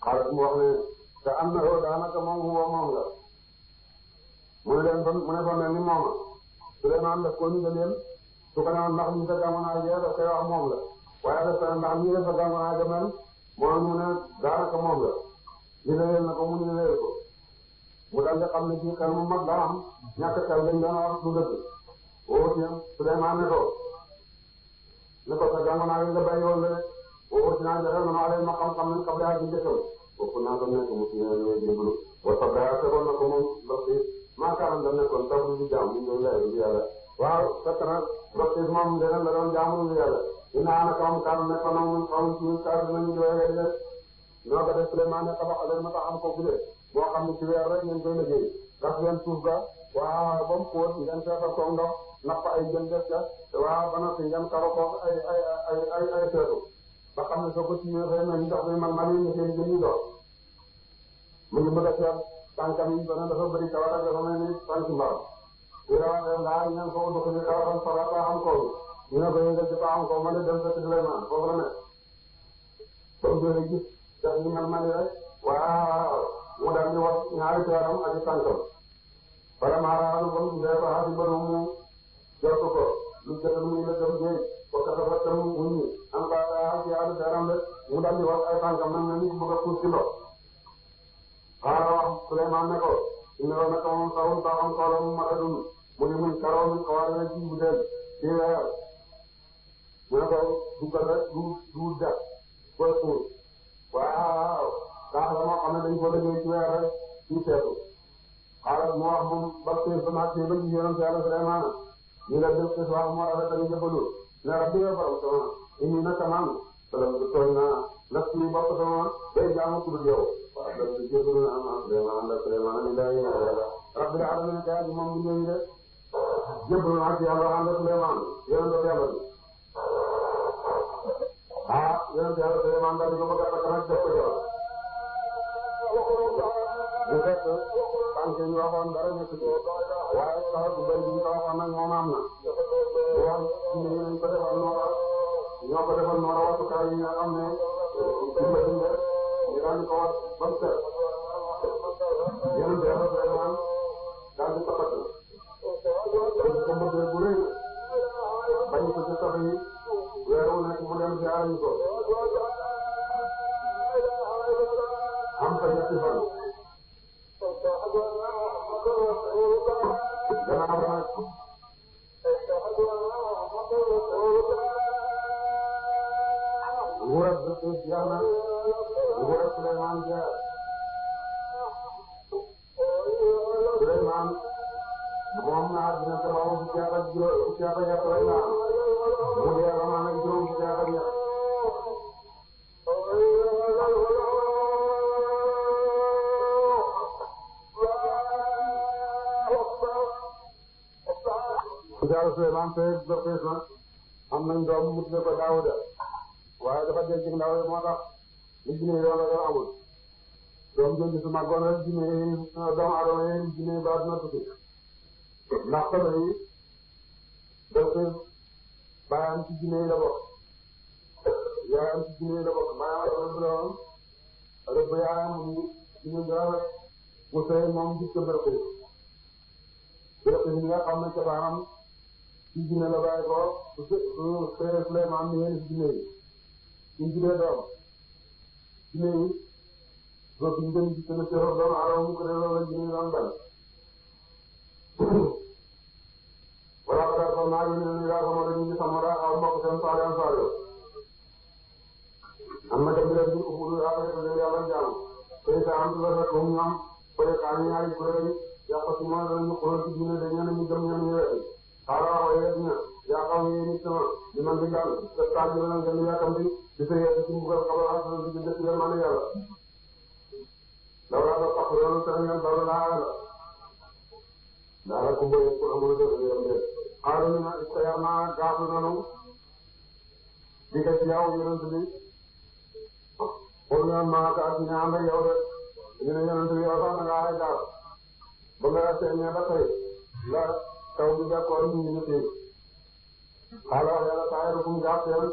xaaral mu wax ne te am na yoo daanaka moom la mu ne fa mel ni mooma Suleymaan daf ko ñu leen su ko newoon ndax ñu sa gàngonaay jee daf koy wax moom la waaye daf ko ndax ñu sa gàngonaay ja mel moom mu ne daanaka moom la ñu leen na ko mu ñu leen ko mu dal di xam ne ci xel mu mag la am ñàkk xel dañ doon wax du dëgg woo ci Suleymaan ne ko sa gàngonaay nga bàyyi woon la de woo ci naa joxe na maa leen ma xam-xam nañ xam daa ci jëkkal boobu naa ko nekk mu ci ñëwee jébbalu wa sabda tegoon na ko moom Bilqiis maakaaram da nekkoon taw bi jaam ñu ngi lay bi yàlla waaw fekk na Bilqiis moom dana la doon jaamu bi yàlla dina ana kawam kaam nekkoon na mu xaw ci kaatu nañu doye de ñoo ko def Suleymaan ne tabax leen ma tax am ko gudde moo xam ne ci weer rek ngeen koy liggéey gas ngeen suuf ga waaw ba mu xóot ngeen feesal ko ndox napp ay jën def ca waaw ba noppi ngeen karo ko ay seetu ba xam ne soo ko tiimee fay mel ni ndox mi man yi seen jën yi doon mu ngi bëgg a seet tànkam yi ba ne dafa bëri kawar ak dafa mel ni tànki mbaam ñu ne waxee ndaa ñaan ko dox ni kawaram sara ta xam ko ñu ne ko yëngal ci ta xam ko ma ne dem fekk Suleymaan foofu la nekk soo jëlee gis dax ñu mel rek waaw mu daal di wax ñaari teeram ak tànkam wala maaraanu bon dee ko xaati banu mu jot ko lu jot muy la dem géej ko ka dafa tam wuñu am ba ci yàlla teeram rek mu daal di wax ay tànkam nag ni ko bëgg a puus ci ndox xaaral wax Suleymaan ne ko ina la naka moom sawul taxam toolam maradun mu ne muy karoo mi xawaare na ci bu del ci weer mu ne ko dugal rek du def koy suur waaw taax la moo xam ne dañ ko liggéey ci weer rek ci seetu xaaral mu wax moom Bilqiis ba naat ba ci yonent Yàlla Suleymaan ñu la Bilqiis wax moo rafet ak jëbalu ne rabbi yow borom sama indi naka man salam tooñ naa naf ci bopp sama day jaamu ku dul yow waaw donc jëbalu na am Suleymaan la Suleymaan ni lay rabbil alamin kay moom bu ñëw de jëbalu naa ci Yàlla ànd ak Suleymaan yonent Yàlla bi yonent Yàlla Suleymaan daal di ko bëgg a takk nag def ko jabar bu fekk tànk ñu waxoon dara nekk ci waaye sax bu bëri bi ñu ko waxoon nag moom am na bu wax ci ne ñu ko defal noora ñoo ko defal noora watukaay yi nga xam ne dimba dimba ñu daal di ko wat ba mu set yonent Yàlla Suleymaan daal di ko takk dañ ko bëggee bu rëy bañ ko ci sax yi weer wu nekk mu dem ziyaara ñu ko am fa ñetti fan gannaaw nag naa dina ko wax fukki at ak juróom fukki at ak ñett rek la mu dee amaan ak juróom fukki at ak ñett Yàlla Suleymaan fee Balqiis na am nañ doom mu tudde ko Daawuda waaye dafa dee ci ndaw moo tax li jinne yoon la amul doom jooju su màggoon rek jinne doomu aadama yi jinne ba dina tukki ndax solo yi Balqiis baayam ci jinne yi la bokk yaayam ci jinne yi la bokk baayam rëbb la woon rëbb yaayam mu jinne dara mu sëy moom gis ko Balqiis Balqiis nga xam ne cosaanam ci jinne la bàyyi ko su sëy Suleymaan ni yéen ci jinne yi suñ juree doom jinne yi soo fi ñu gën ci seen cëro doomu aadama mu ko dee loolu la jinne doon bal wala ko daal kon naa yónni ni daa ko moo dañu ngi sama daa xaw mbokk seen soxla soxla am na dem bi rek ñu ufudu yaa koy tëddee yàlla jaamu tey sa am la rek moom ñoom koy kaa ñaari kuréel yàq ci moom danañu xool ci jinne de ñenn ñu gëm ñenn ñu wetti xaaral wax yéen ña yaa xam ne nit sama li man di daal te saa ji la ngeen yàkkamti di sa yéen ci mbugal xabar ak di jënd ci yërmande yàlla dawra ba tax yoonu seen ngeen dawra laa la daala ku boye pour amul dëgg yam de xaaral ñu na istayar naa gaafu nanu di nga ci yow yonent bi pour nga maaka ak ñu ànd ak yow de ñu ne yonent bi yow sax na nga ay gaaf ba nga seeñee ba tey la taw bi d'accord ñu ngi téye xaaral yàlla saa yàlla fu mu gaaf seen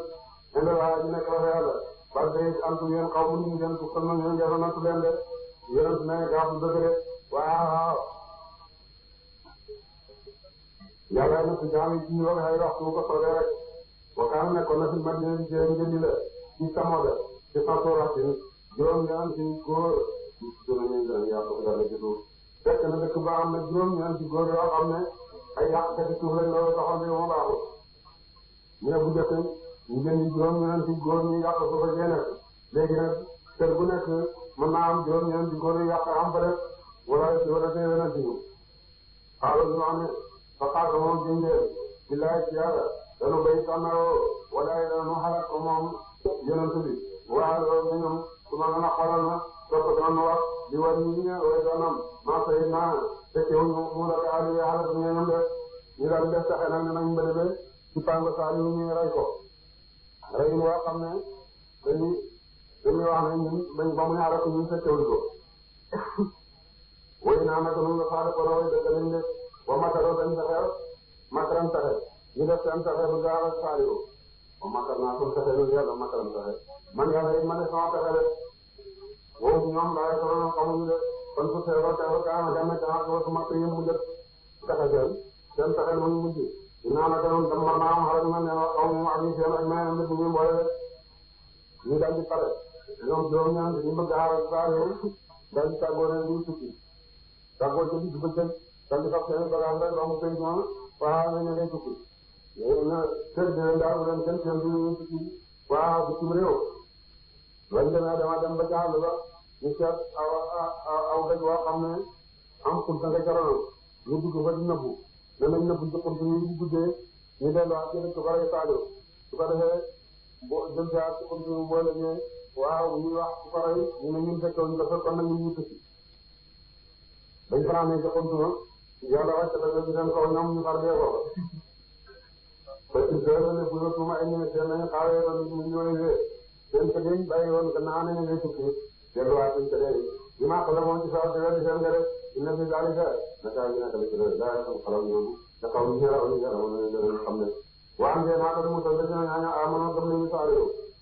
indi laa ji nekk wax yàlla parce que antu ngeen xaw ma ñu ngeen tukkal na ngeen jafe nattu leen de yonent ne gaaf du dëgg de waaw yàlla na si jaam yi ci ñu wax ay waxtu ko soobee rek waxtaan nekkoon na fi Madina di jëriñ njëndi la ci Samoda ci Fatou juróom-ñeenti góor dinañu gën a yaatu dara ci suuf fekk na dëkk ba am na juróom-ñeenti góor yoo xam ne ay yàqkati suuf lañ loolu taxaw ne moo baaxul ñu ne bu njëkk ñu jëndi juróom-ñeenti góor ñu yàq suuf ak yeneen léegi nag kër gu nekk mën naa am juróom-ñeenti góor yu yàq am fa def wala teewee na ci ñu xaaral ñu xam ne fa xaaral moom jëndee billaay ci yàlla danu bay tànnaroo wala danu xalaat ko moom yonent bi waaw loolu ñoom su ma mën a xoolal ma topp doon wax di war ñi ña way doonam maa fay naa fekke wuñu mu la gaal yi xalaat ñu ñoom de ñu daal def taxe nag ne nañ mbëlebe ci pango saa yu ñu rey ko rey woo xam ne dañuy wax ne ñun bañ ba mu ñaara ko ñun fekke wuñ ko way naa naka nun nga faale ko na way dëgg lañ de wa makaroo dañ taxe makaram taxe ñu def seen taxe bu gaaw ak saaliwu wa makar naa suñ taxe lu yàlla makaram taxe man yàlla it ma ne sama taxe de woowu ñoom laay ko doon xamuñu de kon su feebar teewul kaa ma dem na caa ko su ma ko yëngu njëkk taxe seen taxe lu ñu mujj dinaa la gënoon dem ma naam xaral ma ne xaw ma ak ñu seen ak meneen nit ñu mboole de ñu daal di pare ñoom juróom-ñaan ñu bëgg aar ak saaliwu daal di tàggoo ne ñu tukki tàggoo ci digg bëccëg daal di fab seen bagage rek romb penc ma waaw nga ñëwee tukki léegi nag kër gi leen daal leen gën seen biir tukki waaw bitim réew lañ demee dama dem ba jàll ba ñu seet aw dëj woo xam ne am xunta nga jaroon ñu dugg fa di nëbbu ne nañ nëbbu ci xunt yi bu guddee ñu delluwaat ci dëkk ba rek saado su ko defee boo jëm si ci xunt yi boo léegee waaw ñuy wax su ko rey ñu ne ñun fekkee ñu dafa kon nag ñu tukki dañ fanaanee ci xunt ma yàlla wàcc dafa ci seen kaw ñoom ñu far dee ko parce que ne bu ñu tuuma ay ñene seen nañu xaawee ba ñu ñëwee seen ko deñ bàyyi woon gannaaw nañu ngay tukki delluwaat suñ ko dee yi maa ko la moom ci saa si wér di seen nga rek dina fi zalika naka ñu nekk la ci loolu daa xam xalam ñoom da xaw ñu ñëra ñu ñëra ñu xam ne waa ngeen naa ko mu tal dina ñaaña amono gëm nañu saare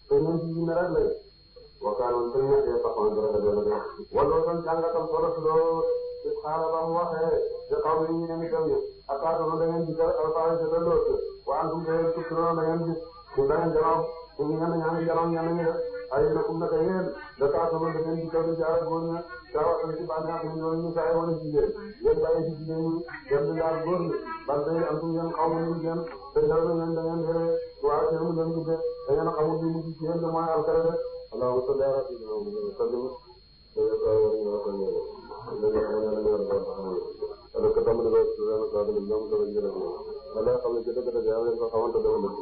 te ñu ci ñu rek lay wakkaanoon tan ñaké taxoon dara dara wala tan jàngatam solo do xaala ba mu waxee de xaw ni ñu ngi dem ataata no da ngeen di alfaay de lool wa antum de tukro da ngeen di ku da ngeen jaraw ku ñaan ñaan jaraw ñaan ñu ay na ku naka yeen da taata no da ngeen di ko jaar goor na tawa ci bana ñu ñu say wala ci yeen baye ci ñu dem di jaar goor ni ban day antum ngeen xaw ñu ngeen te dara ngeen da ngeen yere wa ci mu ngeen dugge da ngeen xamul ni mu ci yeen mooy alkara Allahu ta'ala wa sallam Allah ko demal dëkk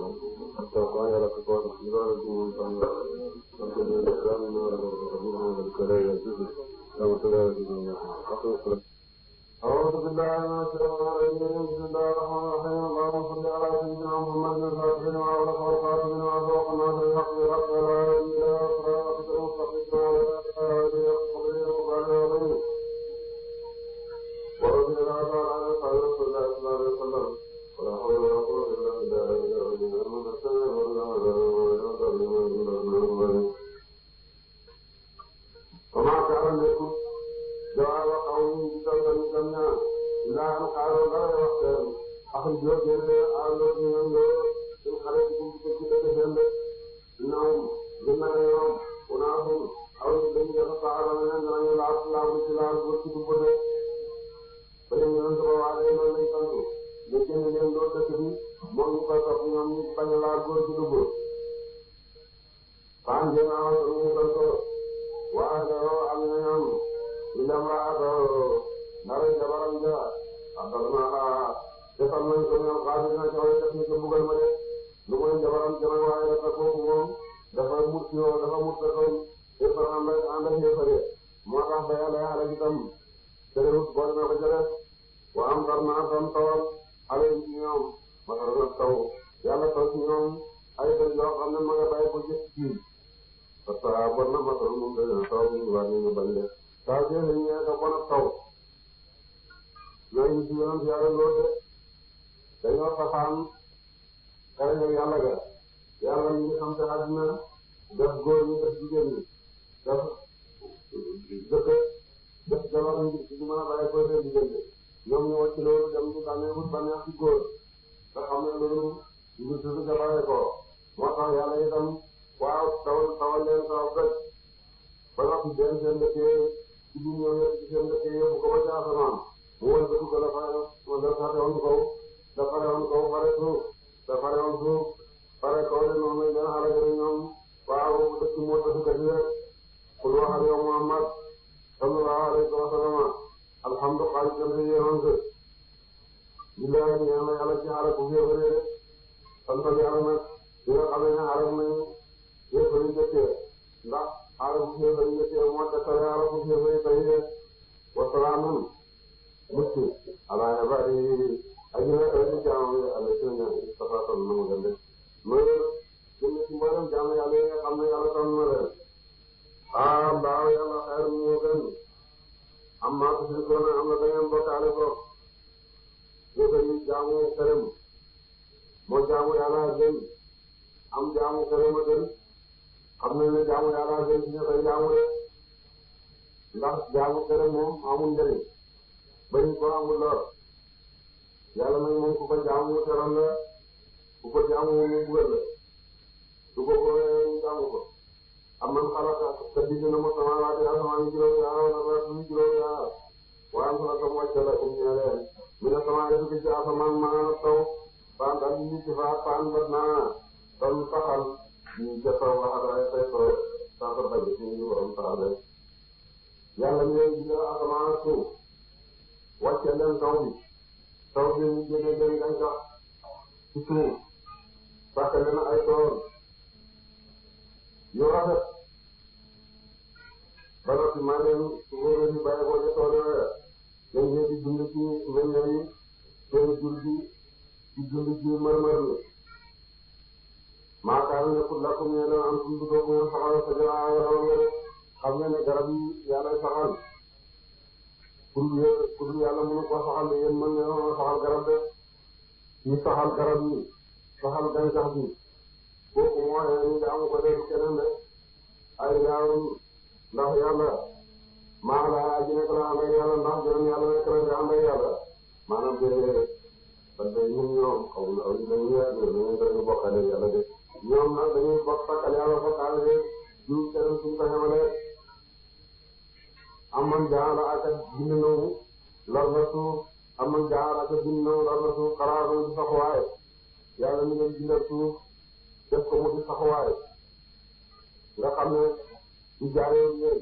la to ko yàlla ko ko ñu doon ci moom tam donc ñu daan ñu ko lay ci dama ko lay ci ñu أعوذ بالله من الشيطان الرجيم بسم الله الرحمن الرحيم اللهم صل على سيدنا محمد الفاتح لما أغلق والخاتم لما سبق الناصر الحق بالحق ولا هادي إلى صراطك المستقيم وعلى آله وصحبه وسلم ورضي الله تعالى عن أصحاب رسول الله صلى الله عليه وسلم ولا حول ولا قوة إلا بالله العلي العظيم وما كان لكم جواب قوم بتوبة جميعا إلا أن قالوا لا يوقفون أخرجوا جنة آلوا من إن خرجتم بكتابة جنة إنهم جنة يوم أناس أو الذين يتقاعدون من أن يلعب الله بالسلام والكتب فإن ينظروا عليهم من يقولوا لكن ينظروا تكفي من يقصد من يقبل الله والكتب فعن جماعة المقصد وأهله عليهم إلا امرأته نرى جبرا جاء أخبرناها تسمى من القادرين شوية تسميك بغل ملك لمن جبرا جمع وعيدا تقوم دفع مرسيه ودفع مرسكم إفر عندك يفرق موقع بيالي على جتم تلوث بولنا بجرس وأمطرنا فامطور عليهم يوم مطرنا التو يالا توسيهم أيضا جواب أن المغا باي بجس فالصحابنا مطر من دون توبين وانين بلد saa jëlee ñu ne ko bon ak taw ñooñu ci yoon yàlla lool de dañoo safaan xëy yàlla ga yàlla ñu ngi xam te àddina def góor ñi def jigéen ñi def def jabar ñi ci mën a bàyyi ko seen diggante ñoom ñu wàcc loolu dem ñu bànneexut bànneex ci góor te xam ne loolu ñu tudd jabaree ko moo tax yàlla itam waaw tawal leen taw rek ba noppi benn seen dëkkee ci biir ñoom ñëpp ci seen dëkk yëpp ko ba ca asamaan mu wër ba dugg la fare woon kaw da fare woon kaw fare suuf da fare woon suuf fare kaw de noonu lañ leen xale gën ñoom waaw dëkk moo tax kat yi rek pour wax ak yow Muhammad sallallahu alayhi wa sallam alhamdulilah jëm si yéen a billahi ñaan la yàlla ci xale bu féebaree de sant yàlla nag di nga xamee ne xale nañu yëpp lañ dëkkee ndax xale bu féebaree njëkkee moo tax xale bu féebaree tey de wasalaamun mucc ala ibadi aji na ay jaamu yàlla ci ñaan tafatal na mu gën de mooy jëm ci mboolem jaamu yàlla yi nga xam ne yàlla tànn na leen mbaaw yàlla xeer moo gën am maa ko suñu koona am na da ngeen bokkaale ko yéen jaamu këram moo jaamu yàlla gën am jaamu këram a gën xam nañ ne jaamu yàlla gën ci ñu koy jaamu de ndax jaamu këram moom amul njëriñ bañ ko amul lor yàlla nag moom ku ko jaamu teral la ku ko jaamu mu bugal la su ko boolee jaamu ko am man xalaat te digg na mu samaawaati asamaan juróom yaa wala ba suñu juróom yaa waaye am xalaat mu wàcce la comme ñu leen mi ne sama yëfu ci asamaan maa taw faan daal ñu ci faa faan bat naa doon taxal ñu jëfoo waxadaay fay ko saa ko dagg ci ñu waroon taxal rek yàlla ñu leen digg asamaan ak suuf wàcce leen taw bi ñu génne leen gàncax ci suuf fàtte leen ay tool yu rafet ba noppi maa leen wóor ñu bàyyi ko ca tool yooya dañ leen di dund ci meññeef yi seen jur gi di dund ci mërmër mi maa kaa nekkul lakkum ñu ne am suñu dugub bu ngeen saxal sa jëlaat wala wala xam nga ne garab yi yàlla saxal pour yàlla mënu ko saxal de yéen mën ngeen saxal garab de ñu saxal garab yi saxal gàncax bi kooku moo ne ñu jaamu ko dee keneen de ay jaawuñ ndax yàlla maa la aji nekk la ànd ak yàlla ndax jërëm yàlla nekk la di ànd ak yàlla maanaam déedéet parce que ñun ñoom xaw ma dañuy dañuy bokkale yàlla de ñoom nag dañuy bokk sakkal yàlla bokkaale de ñu keneen suñ ko xamale aman jaala ak bind nawu lor na suuf aman jaala ak bind nawu lor na suuf xalaat di saxuwaay yàlla ñu leen bindal suuf def ko mu di saxuwaay nga xam ne ci jaaree yéen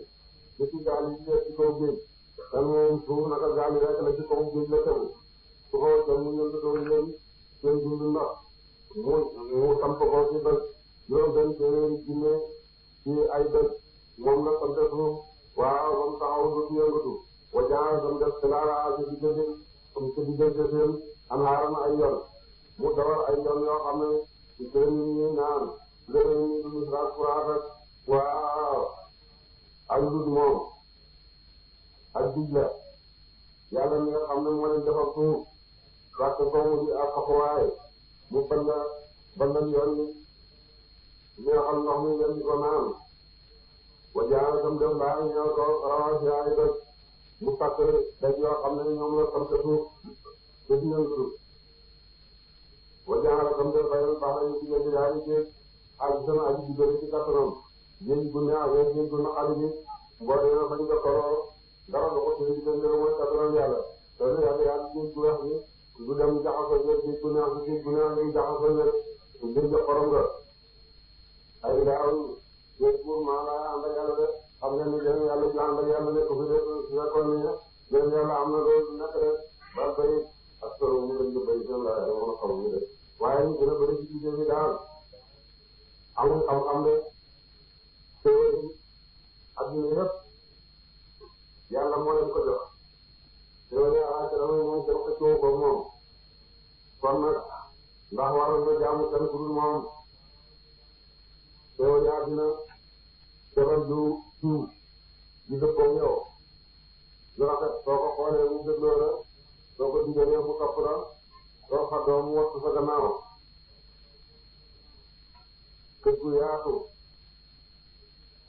ba ci gaal yi ci kaw géej kan moom suuf naka gaal yi rek la ci kaw géej la tegu su ko jëm mu ñëw doon leen seen dund ndox mu samp ko ci doj juróom-benn téeméeri junne ci ay doj moom la sant suuf waaw ba mu taxaw du yëngatu wa jaa sam def xilaala ci diggante seen anhaaran ay yoon mu dawal ay yoon yoo xam ne ci seen ñi naan leneen ñi du misraat furaat ak waaw ak dut moom ak dijla yàlla mi nga xam ne moo leen defal suuf parce que mu di ak xaxuwaay mu bandal yoon yi neexal ndox mi ngeen di ko naan wa jaa sam def laa ñëw ko rawaasi ay doj mu takk daj yoo xam ne ñoom la sant suuf te di yëngatu wa jaa sam def bayal baax nañu diggante yaari géej ak sama aji diggante ci kattanam géej gu neex ak géej gu naqari bi boo demee bañ ko toroo dara du ko tee diggante lu mooy kattanam yàlla te ne yàlla géej gu weex bi du dem jaxasoo géej gu neex bi géej gu neex bi jaxasoo ne géej ga xorom nga ay daaw géej gu maa laa ànd ak yàlla de xam ngeen ni leen yàlla ju ànd ak yàlla nekk fi de su fekkoon ni leen yàlla am na loolu nekk rek ba bay ak solo ñu leen di bay seen laay mën a xam ñu de waaye ñu gën a bëri ci liggéey bi daal amul xam-xam de théorie adduna yëpp yàlla moo leen ko jox théorie alaxira moom kenn xëccoo ko moom kon nag ndax waroon na jaamu kenn ku dul moom théorie adduna defal du suuf di dëppoo yow lu rafet soo ko xoolee mu dégloo la soo ko digalee mu topp la soo xaddoo mu wattu sa gannaaw kër gu yaatu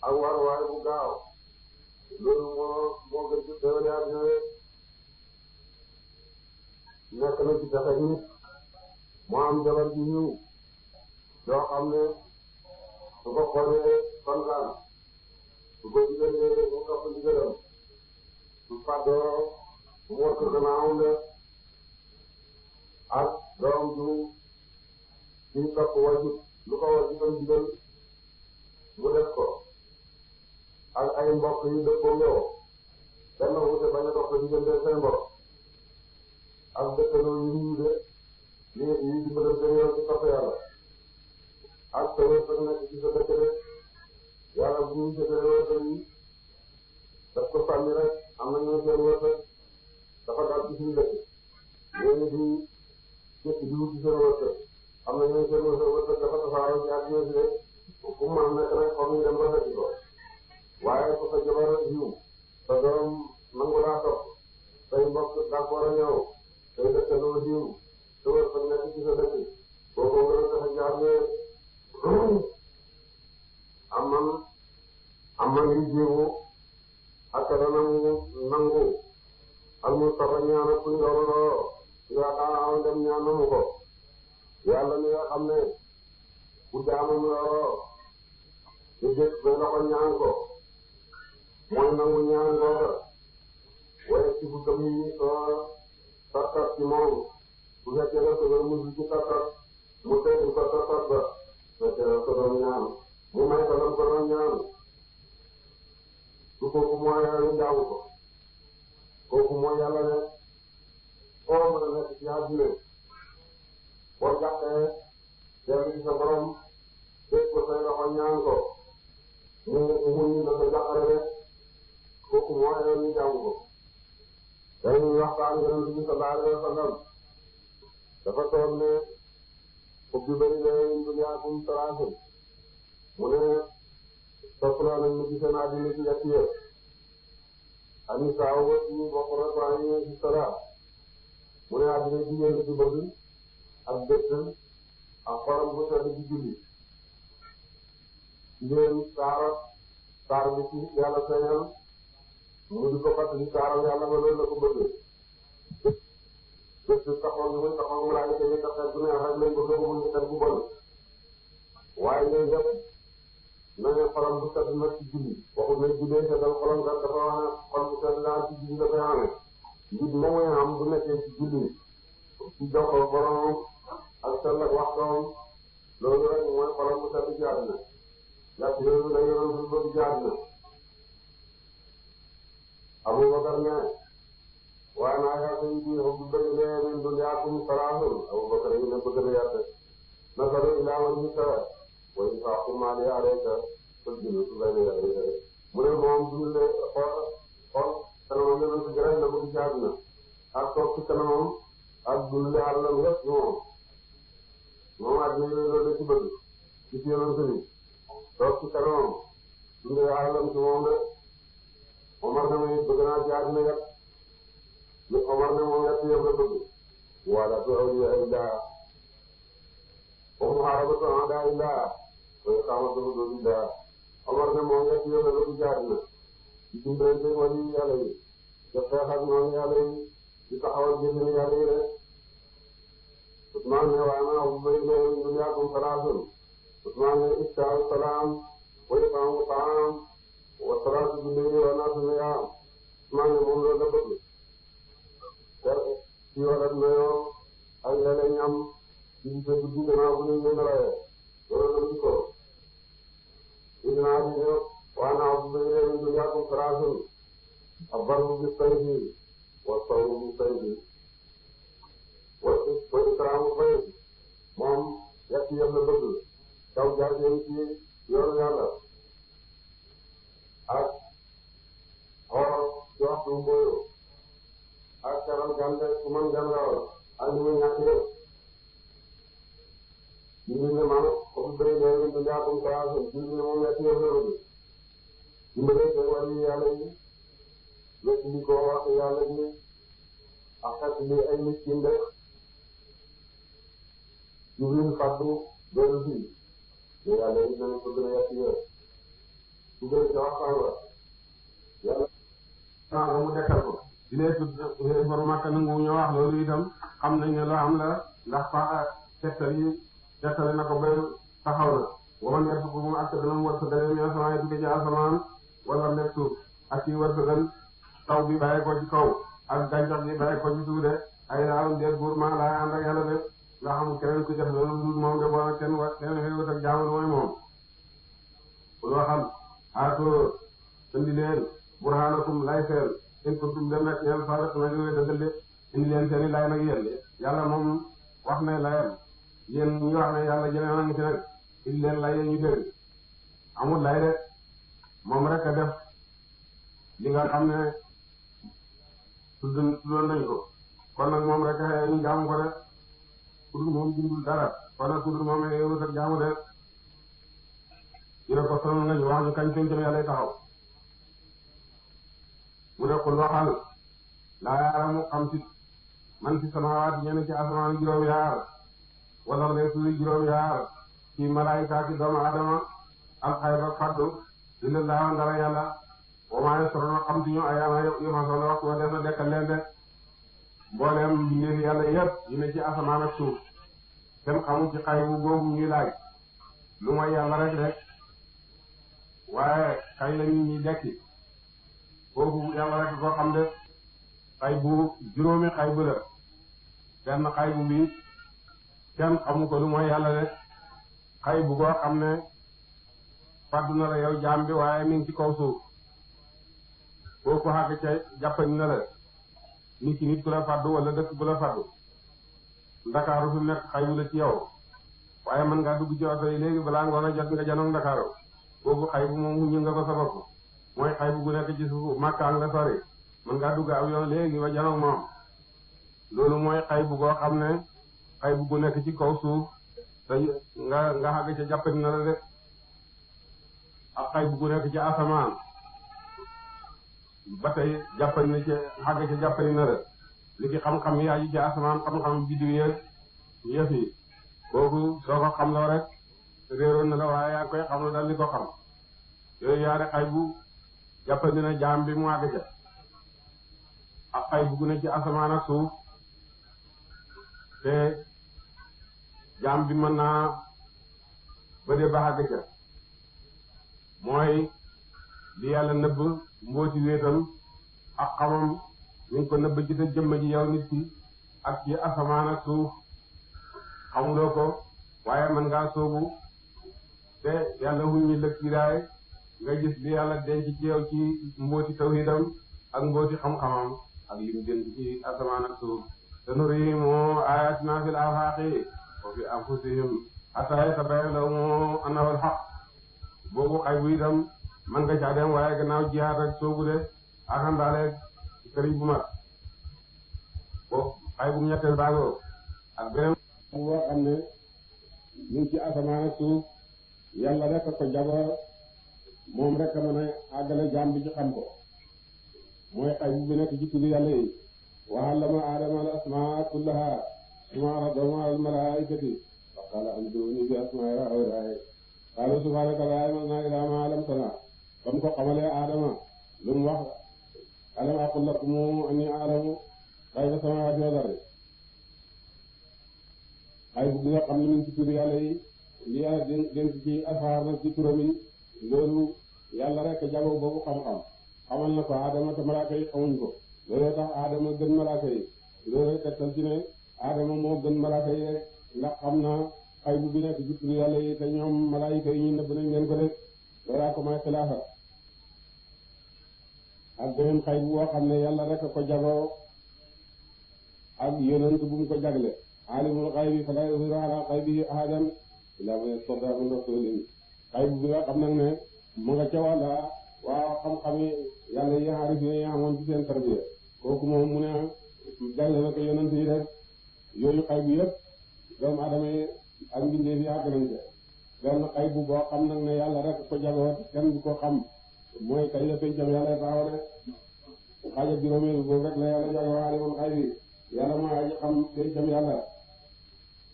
ak waruwaay bu gaaw loolu moo gën ci théorie adduna nekk na ci pexe nit moo am jabar ji ñëw yoo xam ne su ko xoolee kontaan su ko digalee mu topp ndigalam su fàddoo mu wattu gannaawam de ak doom ju ci topp wajut lu ko wajutam digal mu def ko ak ay mbokk yu dëppoo yow benn wute bañ a dox diggante seen mbokk ak dëkkandoo yu ñu de yi dimbalante yow ci topp yàlla ak sa wërsëg nekk ci sa dëkk de yàlla bu ñu jëlee wërsëg yi daf ko sànni rek am na ñu seen wërsëg dafa daal ci suñu dëkk yéen di jëkk di wut ci seen wërsëg am na ñu seen wërsëg dafa tasaaroo ci àdduna si de fu mu mën nekk rek comme ñu dem ba fekk ko waaye ku sa jabar yiw sa doom nangu laa topp say mbokk d'accord a ñëw say dëkkandoo yiw sa wërsëg nekk ci sa dëkk boobu nga doon dafa jaar ne am man ngi jiwu ak dana nangu al mu saba ñaana kuñ loruloo yaakaar dem ñaanamu ko yàlla mi nga xam ne bu jaamam loroo di dégg ba loxo ñaan ko mooy nangu ñaan googa waaye ci bu gëm yi soo tartat ci moom bu fekkee ne ko musul ci tartat mu tegul ko tartat ba fekkee ne ko doon ñaan mu may ko doon ko doon ñaan su kooku mooy yàlla jaamu ko kooku mooy yàlla ne foo mën a nekk ci àdduna boo jàppee dellu ci sa borom dégg ko say loxo ñaan ko mu ñu la ko jàppale rek kooku mooy yàlla jaamu ko dañuy waxtaan Yonent bi sallallahu alayhi wa sallam dafa toog ne ubbi bari leen dunyaakum salaasun mu ne soxla nañ ñu gis naa dina ci yàq yëpp ani saaw ba ci bokk rek waa ñu ci salaat mu ne àddina jigéen ci bëgg ak dëkk ak xolam bu sedd ci julli jigéen saar bi ci yàlla feeñal mu di ko fàttali saaram yàlla ba loolu la ko bëggee dëkk taxaw bi muy taxaw mu laaj tey taxaw bu neex rek lañ ko bëgg mu ngi bu bon waaye ñooy yëpp na ne xolam bu sedd nag ci julli waxul ne jullee seddal xolam kat dafa wax ne xol bu sedd daal ci julli dafay amee nit moom mooy am bu nekkee ci julli ci jokkoo borom ak sell ak waxtoom loolu rek mooy xolam bu sedd ci àddina yàq yooyu la yoroon su bëgg ci àddina Abubakar ne وأنا يأتي به بالبدء من دنياكم salaasun Abubakar yi ne bëgg na yàtte nasaru ilaa wajhika wa infaqu maali alayka fal juluusu bayna yadayka mu ne moom dundale xool kanamam yonent bi rek la bëgg ci àdduna ak toog ci kanamam ak dundale alalam yëpp moom àdduna yooyu la ci bëgg ci yonent bi toog ci kanamam dundale alalam ci moom de Omar ne muy bëgg naa ci àdduna yëpp lu Omar ne moom yëpp la bëgg wala tu awliya illah wa muharabatu a'da illah wa iqamatu hududillah Omar ne moom yëpp la bëgg ci àdduna di dimbalante wali yàlla yi di xeex ak noonu yàlla yi di taxawal jëfin yàlla yi rek Usmaan ne waa naa bu bëri leen dunyaakum salaasun Usmaan ne iftaa'u salaam wa iqaamu ta'aam wa salaatu bil-layli wa naasu niyaam Usmaan ne moom loolu la bëgg ci wala nuyoo ak léeg-léeg ñam ci sa guddi gannaaw bu ñu leen rawee loolu la ñu ko dinaa di ñëw waa naa bu bëri leen dunyaakum salaasun الضرب بالسيف والصوم بالسيف وإكرام الضيف moom yàq yëpp la bëgg taw jaar yéen ci yoonu yàlla ak xool ci waxtu mbooyo ak caral gànde su man gàndawal ak li muy ñàkk yëpp julli ne man ko fi bëri leen du jaakum salaasum julli ne moom yàq yëpp la bëgg dimbalee seen wàllu yàlla yi lépp li ko wax yàlla ji ak xet li ay miskin de Jibril fàddu dellu fii mais yàlla it nañu ko gën a yàq yéen su gën a ci waxtaan la yàlla ba mu dekkal ko di lee tudd borom Makka nangu ñoo wax loolu itam xam nañ ne loo am la ndax fa tettali na ko ba taxaw na waman yar ko mu ak dana mu wërsëgale mi asamaan yi dugg ci asamaan wala nekk suuf ak ci wërsëgal taw bi bàyyi ko ci kaw ak gàncax gi bàyyi ko ci suuf de ay laalum deet buur maa laay ànd ak yàlla de nga xam keneen ku def loolu dul moom de boole kenn xéewat ak jaamul mooy moom pour waxal aatoo indi leen burhanakum lay seen in kuntum dem nekk yéen sadak na ñëwee dëggal de indi leen seeni lay nag yéen de yàlla moom wax ne layam yéen ñu wax ne yàlla jëlee na ngi ci nag indi leen lay ñu dégg amul lay de moom rek a def li nga xam ne tuddoon nañ ko kon nag moom rek a ñu jaamu ko de kudur moom bindul dara kon nag kudur moom yow sax jaamu de ñu ne ko sonal nga ñu wax ñu kañ seen jëm yàlla taxaw mu ne ko waxal laa yaaramu xam ci man ci samaawaati ñenn ci asamaan juróom-yaar wala les suuf juróom-yaar ci malaayika ci doomu adama alxayba faddu dina laawa ndara yàlla wa maa yas'uruuna xam ci ñu ayaana yub'asuuna waxtu wa def na dekkal leen de mboolem mbindeef yàlla yëpp ñu ne ci asamaan ak suuf kenn xamul ci xay bu googu ñuy laaj lu mooy yàlla rek de waaye kañ la nit ñi dekki foofu yàlla rek koo xam de xay bu juróomi xay bu la benn xay bu bi kenn xamu ko lu mooy yàlla de xay bu goo xam ne fàddu na la yow jaam bi waaye mi ngi ci kaw suuf kooku xàgg ca jàppañ na la nit ki nit ku la fàddu wala dëkk bu la fàddu ndakaaru fi nekk xay bu la ci yow waaye mën ngaa dugg ci oto yi léegi balaa ngoon a jot nga janoog ndakaaru kooku xay bu moom ñu nga ko sa bopp mooy xay bu gu nekk ci suuf Makka nga sori mën ngaa dugg aw yoon léegi ba janoog moom loolu mooy xay bu goo xam ne xay bu gu nekk ci kaw suuf te nga xàgg ca jàppañ na la de ak xay bu gu nekk ci asamaan ba tey jàppañ na ci xàgg ca jàppañ na la li ki xam-xam yi aju ci asamaan xam-xam biddiw yeeg yëf yi kooku soo ko xam loo rek réeroon na la waaye yaa koy xam la dal li ko xam yooyu yaari xay bu jàppandi na jaam bi mu àgg ca ak xay bu gu ne ci asamaan ak suuf te jaam bi mën naa ba dee ba àgg ca mooy li yàlla nëbb mbooti wéetam ak xamam ñu ngi ko nëbb ci sa jëmm ji yow nit ki ak ci asamaan ak suuf xamuloo ko waaye mën ngaa soobu te yàlla wuññi lëg ci daay nga gis li yàlla denc ci yow ci mbooti tawhidam ak mbooti xam-xamam ak lim denc ci asamaan ak suuf sanurihim ayatina fil afaaqi wa fi anfusihim ataaya tabayyana lahum annahu al-haqq boobu xay bu itam man nga caa dem waaye gannaaw jihaad ak soobu de ak àndaale sëriñ bu mag boobu xay bu ñetteel baagoo ak beneen boo xam ne ñu ngi ci asamaan ak suuf yàlla rek ko jagoo moom rek a mën a àggale jaam bi ci xam ko mooy xay bu nekk ci tuddu yàlla yi wa allama aadama al asmaa kullaha summa aradahum ala al malaa'ikati fa qaala anbi'uunii bi asmaa'i haa'ulaa'i qaalu subhaanaka laa ilma lanaa illaa maa 'allamtanaa ba mu ko xamalee aadama lu mu wax alam aqul lakum annii a'lamu ghayba samaawaati wal ardi xay bu nga xam ne ñu ci tuddu yàlla yi li yàlla dénk ci asxaar nag ci turam yi loolu yàlla rek jagoo boobu xam-xam xamal na ko Adama te malaaka yi xamuñ ko loolu tax Adama gën malaaka yi loolu tegtal ci ne Adama moo gën malaaka yi rek ndax xam na xay bu bi nekk ci turu yàlla yi te ñoom malaayika yi ñu nëbb nañ leen ko def loolaa ko may xilaafa ak beneen xay bu boo xam ne yàlla rek ko jagoo ak yonent bu mu ko jagle alimul xaybi falaa yuzhiru alaa xaybihi ahadan illaa man irtadaa min rasuulin xay bu bi nga xam nag ne mu nga ca wàlla waaw xam-xami yàlla yi aarif yi amoon ci seen tarbiya kooku moom mu ne jagle na ko yonent yi def yooyu xay bu yëpp doomu adama yi ak mbindeef yi àgg nañ ca benn xay bu boo xam nag ne yàlla rek ko jagoo kenn du ko xam mooy kañ la pencam yàlla taxaw de xaaja juróomeel boobu rek la yàlla jagoo alimul xaybi yàlla mooy aji xam pencam yàlla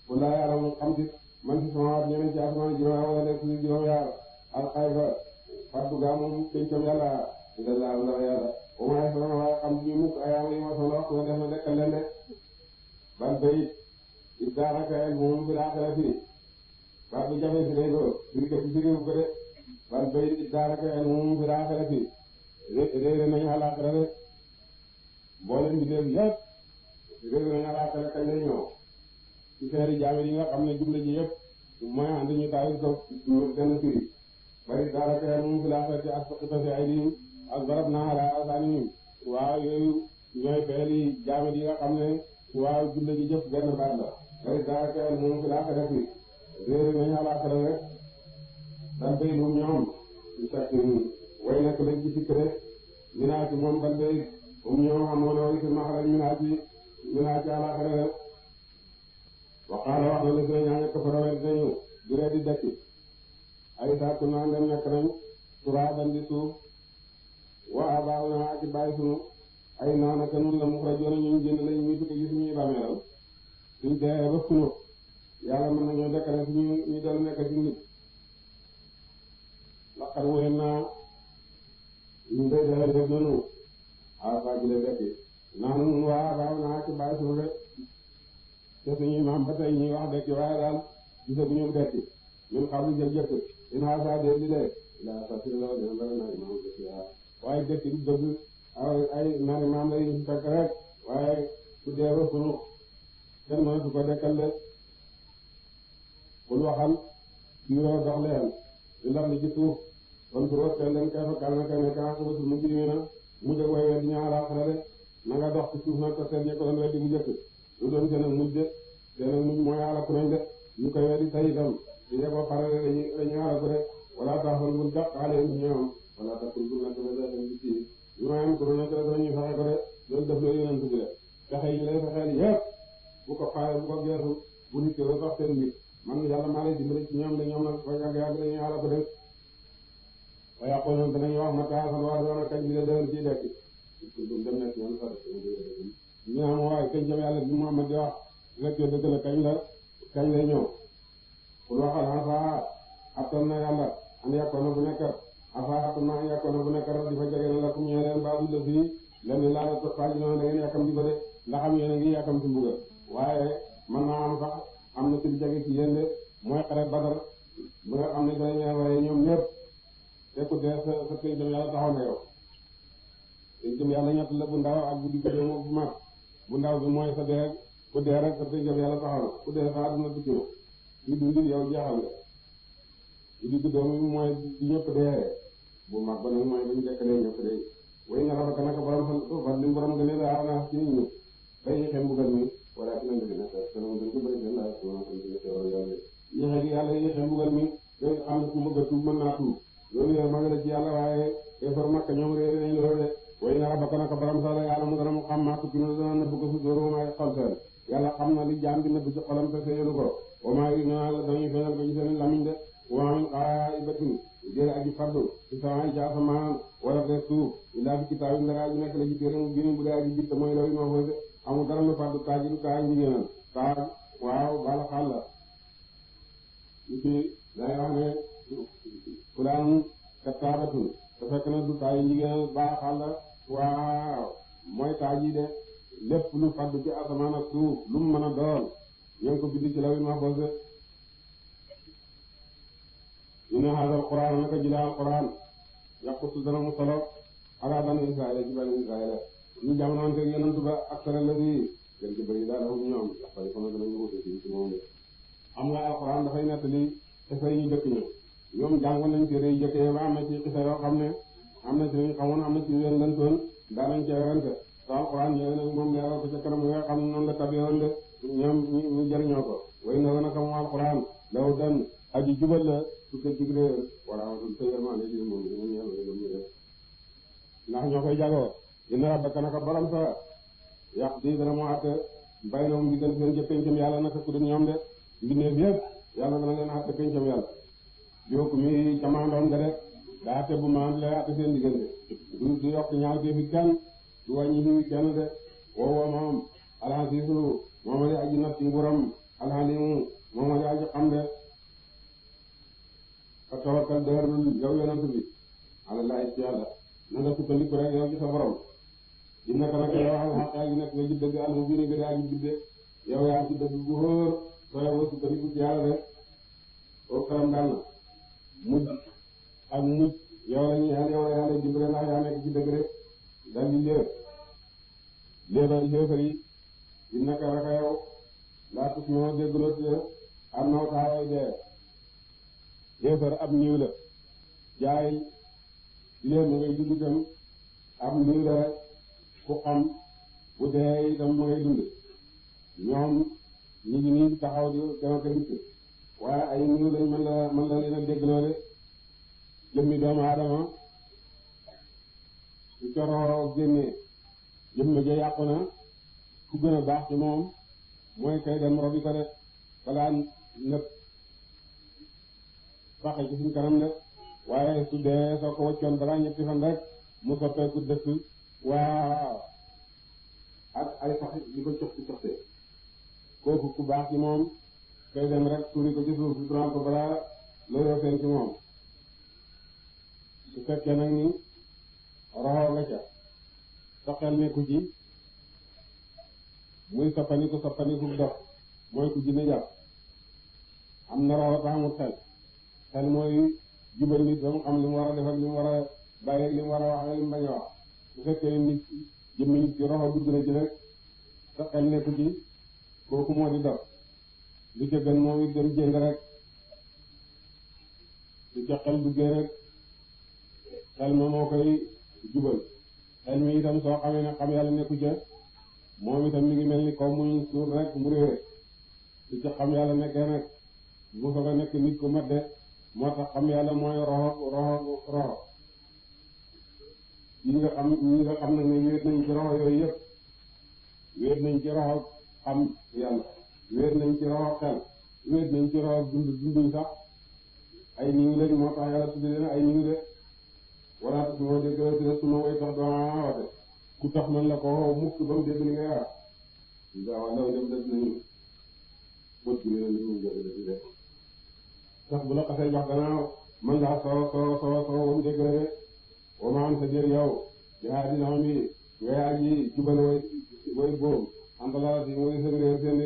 bu laa yàlla mu xam ci man ci sama ñeneen ci asamaan juróom wala nekk ci juróom yaar al xayba fàttu gaa moom pencam yàlla ila laa ndax yàlla bu ma yàlla waaye xam ñu mukk ayaam yi ma soxla wax def na dekkal leen de ban bayit it daanaka moom bi laaxira fii baat bi jafe si day doon firi ko firi ko de ban bayit it daanaka moom bi laaxira fii réere nañu àllaaxira de mboolem bi léegi yëpp réere nañu àllaaxira kañ lay ñëw ci seeri jaame yi nga xam ne jumla ji yëpp mooy ànd ñu taal ko benn firi bari daanaka moom bi laaxira ci asfaqita ay lii ak barab naa ala asaanihim waaw yooyu ñooy feeli jaame yi nga xam ne waaw jumla ji jëpp benn baat la bari daanaka moom bi laaxira fii réere nañu àllaaxira rek dan bay lu ñoom ñu sakk way nekk lañ ci sikk de minaa ci moom ban bay ñoom xamoon way si maxaraj minaa ci àllaaxira rek waxaala wax na la seen ñaa nekk farawet nañu duree di dekki ay sàkku naa dem nekk nañ turaaban di suuf waa baaw naa ak bàyyi sunu ay naanaka nun la muxrajoona ñu génn lañ ñu tukki gi suñuy bàmmeeral suñ dee ba sunu yàlla mën nañoo dekkale suñu ñu del nekk ci nit laqad wéen naa ñu dee dee def nanu saa ji la dekki naanu nun waa baaw naa ak bàyyi sunu rek te suñuy maam ba tey ñuy wax dekki waaye daal gisaguñu dekki ñun xam lu jëkk dina saa dee di dee laa sa si la dina bari naa maam dekki waaye dekki du dëgg ay nari maam la ñu fekk rek waaye ku dee ba sunu kenn mënatu ko dekkal de bul waxal biiroo dox leen di lar li ci suuf kon su root leen kay fa kal na kay ne kaa ko mu jiri na mu dëg way weddi ñaa laaxira de na nga dox ci suuf nag ko seet ñe ko doon weddi mu jëkk lu doon seen ak mujj de seen ak mujj mooy xalaku nañ de ñu koy weddi tay itam di ne ko pare dañuy xalaku de wala taxal bul jàpp xaale ci ñoom wala taxul bul nekk la dem ci ci ñu ma am ko nekk la dañuy fexe ko de loolu def loolu yonent bi de fexe yi lay fexeel yëpp bu ko faale bu ko geesu bu nit ba sax seen mbir man yàlla maa lay dimbali ci ñoom de ñoom nag fa yàgg yàgg dañuy xalaku de wa yaqulun danañu wax mata salwa doona kañ bi de déwén ci dekk dem nekk ñoom sax ñu am waaye kañ jëm yàlla bi Muhammad di wax fekkee dëgg la kañ lay ñëw pour waxal asa attan na yàlla an yàkkoona bu nekk asa attan na an yàkkoona bu nekk di fa jege na la kum ñeereen baabu la fii lenn laa la toog faaji noonu da ngeen yàkkam di ko de ndax am yéen a ngi yàkkam ci mbugal waaye mën naa am sax am na ci di jege ci yéen de mooy xare Badar bu nga xam ne danañ waaye ñoom ñëpp tekku dee sa kañ jëm yàlla taxaw na yow kañ jëm yàlla ñett la bu ndaw ak bu digg doomu bu mag bu ndaw bi mooy sa dee ku dee rek sa kañ jëm yàlla taxaw na ku dee sa àdduna tukki na ñu dund yow jeexal nga bu digg doomu bi mooy di ñëpp dee bu mag ba nag mooy bañ dekkalee ñëpp dee way nga rafet naka borom fan li borom gënee la aar naa ci nit ñi bay ñu xem mbugal mi wala ci nañ dëgg nag sama gën ko bëri den la sama gën ko yàlla yàlla mu gën a mu xam maa tukki na dana nëbb ko su dóoru may xol seen yàlla xam na li jaam bi nëbb ci xolam te feeñalu ko wa maa yi na dañuy feeñal ko ci seen lamiñ de wa min xaa'ibatin jële aji faddu ci sama ci asamaan wala te suuf illaa fi kitaabin dara aji nekk la ci téere mu bind bu dee aji jitte mooy law yi ma fooy de amul dara lu faddu taaj du taaj njigéenal taaj waaw bala xaal la li ci day wax ne fulaan kattaabatun te fekk na du taaj njigéenal bala xaal la waaw mooy taaj yi de lépp lu faddu ci asamaan ak suuf lu mu mën a doon ñoo ko bind ci law yi ma fooy de inna hadal qur'an naka jila al qur'an yaqussu dana mu solo ala bani israila ci bani israila ñu jamonoonte yonent ba aksara la di gën ci bëri daal hum ñoom dafay ko dana ñu wuute ci moom de xam nga al qur'an dafay nettali xisa yi jëkk ña ñoom jàngoon nañ téere yi jëkkee ba am na ci xisa yoo xam ne am na ci ñu xamoon am na ci leen lëntoon daanañ cee rente te al qur'an ñëwee nag moom leeral ko ca kanam nga xam ne noonu la tabeewoon de ñoom ñu jëriñoo ko way na naka moom al qur'an law dan aji jubal la su ko digle wala tëyërmaa ne ci moom dina ñeel ñu def ndax ñoo koy jagoo inna rabbaka naka borom sa yàq di dana mu àtte mbay na mu diggante seen ca pencam yàlla naka ku dul ñoom de mbindeef yëpp yàlla dana leen àtte pencam yàlla jooku mi camandoon nga de daa àtte bu maan lay àtte seen diggante du yokk ñaaw te fi kenn du wàññi fi kenn de woowoo moom alxasiisu moom di aji nat ci nguuram alxalimu moom di aji xam de fa tawakkal dëgërul yow yonent bi alallahi ci yàlla na nga sukkandiku rek yow ci sa borom dina ko nag yow alxaq yaa ngi nekk nga ji dëgg àll bi nga daa ji bidde yow yaa ci dëgg bu wóor soo yow sukkandiku ci yàlla rek koo xaram daal na mujj ak mujj yow la ñu yow la yàlla dimbale ndax yaa nekk ci dëgg rek dal di léebal xéefar yi dina ko rek yow laa tus moo déggloo ci am naw taaway dee xéefar ab niiw la jaay leen mu ngay dund itam ab niiw la rek ku xam bu dee itam mu ngay dund ñoom ñu ngi nii taxaw di dama ko dikk waaye ay niiw lañ mën la leen a déggloo de jëmmi doomu aadama su coroo génnee jëmm ja yàqu na ku gën a baax ci moom mooy kay dem robi ko de balaa nëpp faxe ci suñ kanam de waaye su dee soo ko waccoon balaa ñetti fan rek mu soppeeku dëkk waaw ak ay sax di ko coxte kooku ku baax ci moom kay dem rek tuuri ko ci suuf si turam ko balaa looloo seen ci moom su fekkee nag ni roxoo nga ca soxel ne ku ci muy soppaniku dox mooy ku jinne jàpp am na roxoo tax amul xel mooy jubal nit ba mu xam li mu war a def ak li mu war a bàyyi ak li mu war a wax ak li mu bañ a wax su fekkee nit jëmmi nit ci roxo dugg na ci rek sa xel nekku ci kooku moo di dox lu ca gën moom it dem jëng rek lu ca xel duggee rek xel ma moo koy jubal xel mi itam soo xamee ne xam yàlla nekku ca moom itam mi ngi mel ni comme muñ suur rek mu réere lu ca xam yàlla nekkee nag mu soog a nekk nit ku mat de moo tax xam yàlla mooy roxo ñi nga xam nag ne wéet nañ ci roxo yooyu yëpp wéet nañ ci roxo xam yàlla wéet nañ ci roxo xel wéet nañ ci roxo dunduñ sax ay niw lañ moo tax yàlla tudde leen ay niw de wala su ma dégg dina suma way tax doo wate ku tax man la ko mukk ba mu dégg li ngay wax waaw law dem def nañu bët bi leen li mu jël sax bu la xasee jox gannaaw man ngaa soo ba mu dégg rek wa ma am sa jër yow yaa dina am yi ngay aji jubal way bóom antala si mooy seen réer seen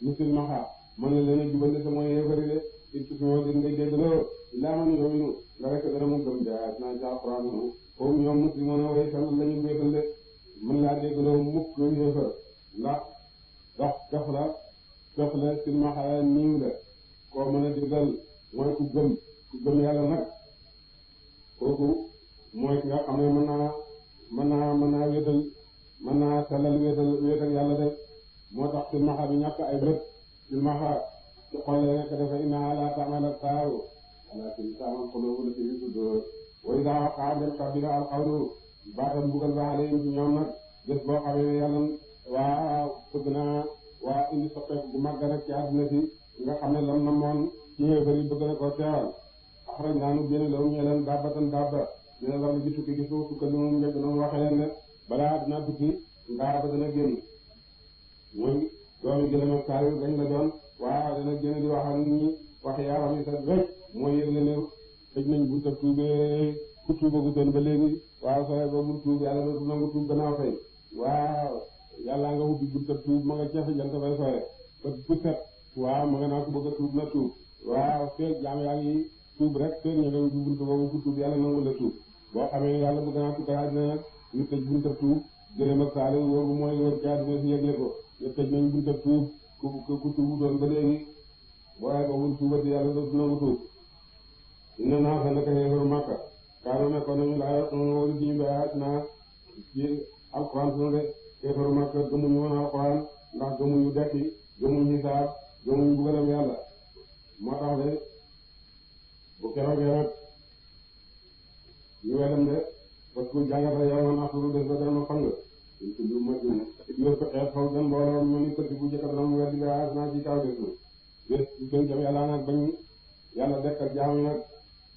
musul maxa man na leen a jubal de sa mooy yéefari de it su ma dégg ngay dégg loo laa man yominu nga rek dana mu gëm jaay naa ci alquran foofu ñoom muslimoon a way san lañu wéetal de mën laa dégg loo mukk yéefar ndax dox la silmaxa niiw la koo mën a déggal mooy ku gëm yàlla nag kooku mooy ki nga xam ne mën naa sellal wéetal yàlla de moo tax silmaxa bi ñàkk ay bët silmaxa ci xol la nekk dafa innahaa laa ta'mal absaar walaakin ta'mal quluub llatii fii suduur wa izaa waqa'a bil-kaafiriina al-qawlu baatam bugal ba alayhim ci ñoom nag bés boo xamee ne yàlla waa bëgg naa waa indi soppeeku bu màgg rek ci àdduna si nga xam ne lam na moon ci yéefar yi bëgg na koo teewal axraj naa nu génne lawu ñee leen dabbatan dabba ñu ne war ji tukki gi suuf tukka li mu njëkk noonu waxee leen ne balaa àdduna tukki ngaara ba dana génn mooy doomi gëlëm ak saar yu dañ la doon waaw dana génn di wax ak nit ñi wax yaram yi sax rek mooy yëgle ne tëj nañ bunta tuubee ku tuubagutoon ba léegi waaw sooy ba bul tuub yàlla dootu nangu tuub gannaaw tey waaw yàlla nga ubbi bunta tuub ma nga ceefe jant bay sooye ba bu set waaw ma nga naa ko bëgg a tuub na tuub waaw feeg jaam yaa ngi tuub rek feeg ñu nga ubbi bunta boobu ku tuub yàlla nangu la tuub boo xamee ne yàlla bëgg naa tukkal àddina nag ñu tëj bunta tuub gëlëm ak saar yu wóobu mooy wër ci àddina si yëgle ko ñu tëj nañ bunta tuub ku tuubu doon ba léegi waaye ba bul tuubati yàlla dootu nangu tuub ina naa sa naka xeefaru Makka kaano nekkoon nañu laa wóolu diñu bi ayat naa ci alxuraan sunu de xeefaru Makka gëmuñu woon alxuraan ndax gëmuñu dekki gëmuñu xisaab gëmuñu bugalam yàlla moo tax de bu keroogee nag ñu weddam de parce que jàngata yow ma naxtulu des ba dana fang ñu tudd ma yor ko xeet xaw gan mbooloo ñu ni këtti bu jëkkat dana mu weddi bi ayat naa ci kaw des na bés gën jam yàlla nag bañ yàlla dekkal jaam yi nag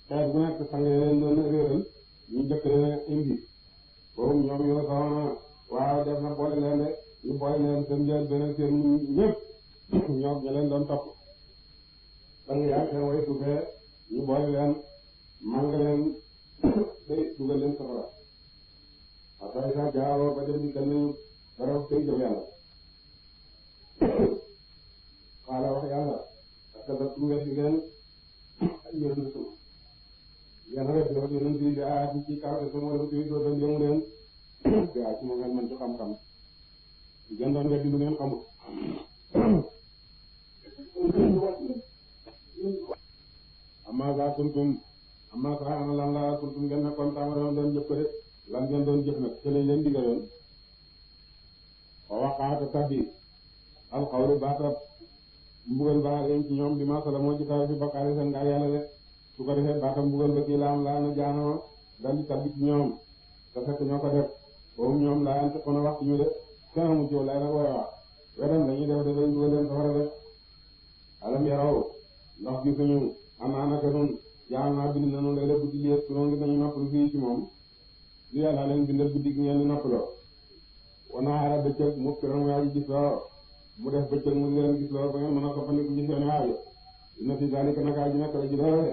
xeet bu nekk sang leen doon réeral ñu jëkk leen indi boobu ñoom ñoo saxoona waaw def na boole leen de ñu boole leen seen jël beneen seen ñëpp ñoom ña leen doon topp sang yaa seen way suufee ñu boole leen màng leen day dugal leen safara après ça jaaroo ba dem di gën nañu dara tey jëm yàlla xaala wax yàlla parce que daf ngeen di ngeen yonent yéen a def yonent yi di aati ci kaw te sama wala ci doo doon yëngu leen gaa ci mo ngeen mën ci xam-xam ngeen doon weddi lu ngeen xamul amma za kuntum amma sa ana lan la kuntum ngeen nekkoon tamaroon doon jëf ko de lan ngeen doon jëf nag te lañ leen digaloon wa waqaata tabbi alxawlu baatab mbugal baax leen ci ñoom bi masala moo ci kaw fi bakkaari seen ngaa yàlla de su ko defee baatam mbugal ba kii laam laa na jaanama dal di tabbi ci ñoom te fekk ñoo ko def boobu ñoom laa ante kon a wax ci ñu de kenn amu ci lay nag wooy wax wedam dañuy def dafay mbugal leen safara de alam yaraw ndax gisuñu anaa naka nun jaam naa bind nanu lay la guddi liet su noo ngi nañu noppalu fii ci moom li yàlla leen bindal guddi gi ngeen di noppaloo wanaara bëccëg mu kiram yaa ji gis loo mu def bëccëg mu leen gis loo ba ngeen mën a soppandiku ci seen aajo dina fi zalika naka ji nekk la ci doole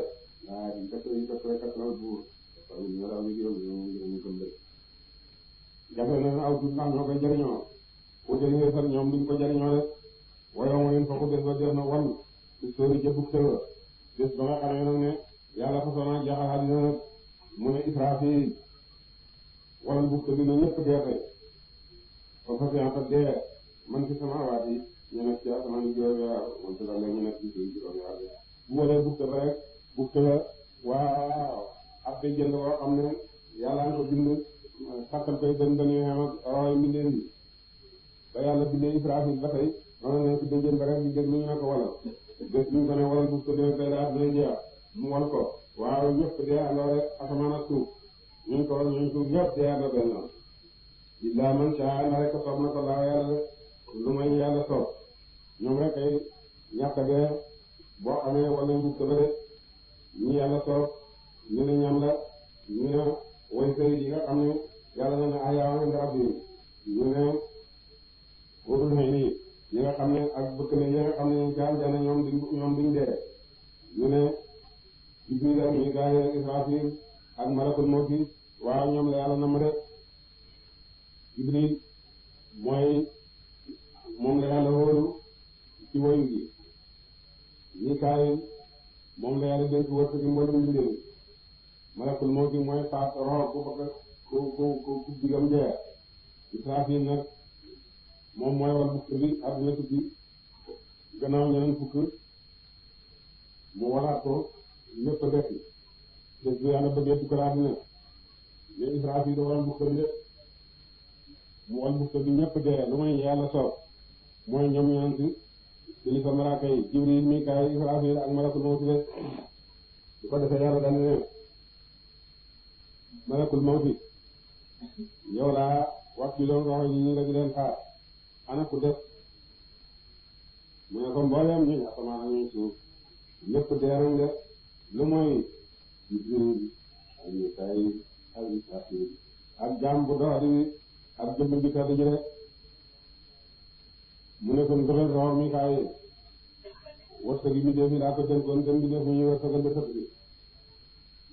waaye di kattan buur waaye ñu raw ni ñu gëm de jafe na aw tuut ndax ñoo koy jariñoo ku jëriñoo sax ñoom duñ ko jariñoo rek waaye mo leen foofu bés ba def na wan ci sóori jëbug tëwa bés ba nga xamee nag ne yàlla façon jaxal àddina nag mu ne Israafil wala bug te dina ñëpp deexe fa fasianta dee man ci sama waat yi ñu nekk ci asamaan juróom-yaar man ci la ñu nekk ci suuf juróom-yaar bu waree bug te ba rek bug te waaw ab day jënd boo xam ne yàlla nga ko bind sàkkal koy gën dañuy xam ak away mbindeen yi ba yàlla bindee Israafil ba tey noonu ne ci déjën ba rek di dégg ñu ne ko walal bés ñu ko ne walal bug te dee tey daal dina jeex mu wal ko waaw ñëpp dee àndoore asamaan ak suuf ñun ko ñun suuf ñëpp dee àndoo benn illaa man shaa na rek soob na ko laa yàlla lu may yàlla soob ñoom rek ay ñàkk dee boo xamee wala mbug te ba de ñi yàlla soob ñu ne ñam la ñu ne way sëy yi nga xam ne yàlla na ne ayaawa nga rabbi ñu ne wóorul xëy nii ñi nga xam ne ak bëkk ne yi nga xam ne jaam jana ñoom duñ dee ñu ne Jibril ak Mikaayil ak Israafil ak malakul mawti waaw ñoom la yàlla na ma de Jibril mooy moom la yàlla wóolu ci woyu gi Mikaayil moom la yàlla dénk wërsëg gi mboolem mbindeef malakul mawti mooy faat rox ku bëgg ku digam jeex Israafil nag moom mooy wal bukk bi àdduna tukki gannaaw ñeneen fukk mu walaat ko lépp a dekk bés bu yàlla bëggee tukkal àdduna ne Israafil da wal bukk bi de mu wal bukk bi ñëpp dee lu may yàlla soob mooy ñoom ñeenti kilifa malaaka yi Jibril Mikaayil Israafil ak malakul mawti de su ko defee yàlla daal ne malakul mawti yow laa wax bi loolu roxo yi ñu nga di leen xaar ana ku def mu ne ko mbooleem ñu asamaan ak ñu suuf lépp deeruñ de lu mooy Jibril ak Mikaayil ak Israafil ak jaam bu doxali ak jëmm bi tedd ji rek mu ne ko ngëbal roxo Mikaayil wërsëg yi def yi daa ko tënkoon gën di def mu ñuy wërsëgal de sët bi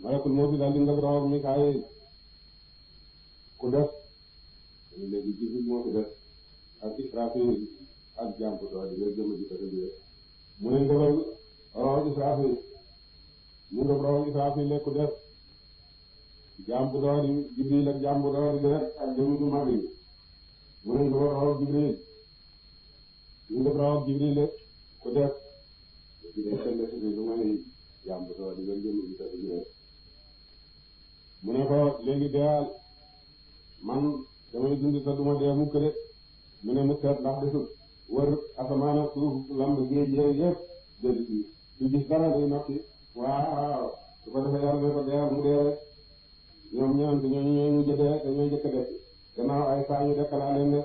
malakul moo fi daal di ngëb roxo Mikaayil ku def léegi Jibril moo fi def ak Israafil ak jaam bu doxali nga jëmm bi tedd ji rek mu ne ngëbal roxo Israafil mu ngëb roxo Israafil lekku def jaam bu doxali Jibril ak jaam bu doxali rek ak jëmm du mag yi mu ne ngëbal roxo Jibril mu ngëb roxo Jibril ku def lu may jaam bu doxali nga jëmm bi tedd ji rek mu ne ko léegi deyal man damay dund te duma dee mukk de mu ne mu seet ndax desut wër asamaan ak suuf lamb géej yëpp déedéet bi du gis dara day noppi waaw su ko defee yàlla ne ko deyal mu dee rek ñoom ñaan te ñooñu ñooy mujj dee te ñooy jëkk def gannaaw ay saa ñu dekkalaa leen de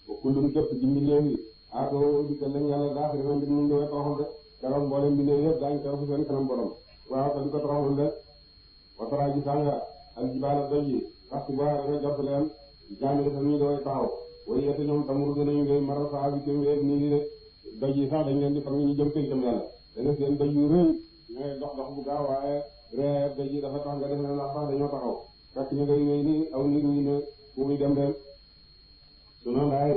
ba kullum képp ci mbindeef yi aatoo dikkal lañ yàlla daa xëy na mbir mu ñëwee toroxal de keroog mboolem mbindeef yëpp daañu teew fi seen kanam borom waaw te di ko toroxal de watara ji sànga ak jibaala doj yi waxtu ba nga jot leen jaami dafa ñuy dooy taxaw way yette ñoom tamuru dinañu ngay mara saa bi téem nii di de doj yi sax dañ leen di fag ñu jëm pencam yàlla danga seen doj yu rëy ñooy dox dox bu gaaw waaye ree doj yi dafa tax nga def ne ndax sax dañoo taxaw fekk ñu ngay wéy ni aw nit ñi ne fu muy dem leen su noonu laay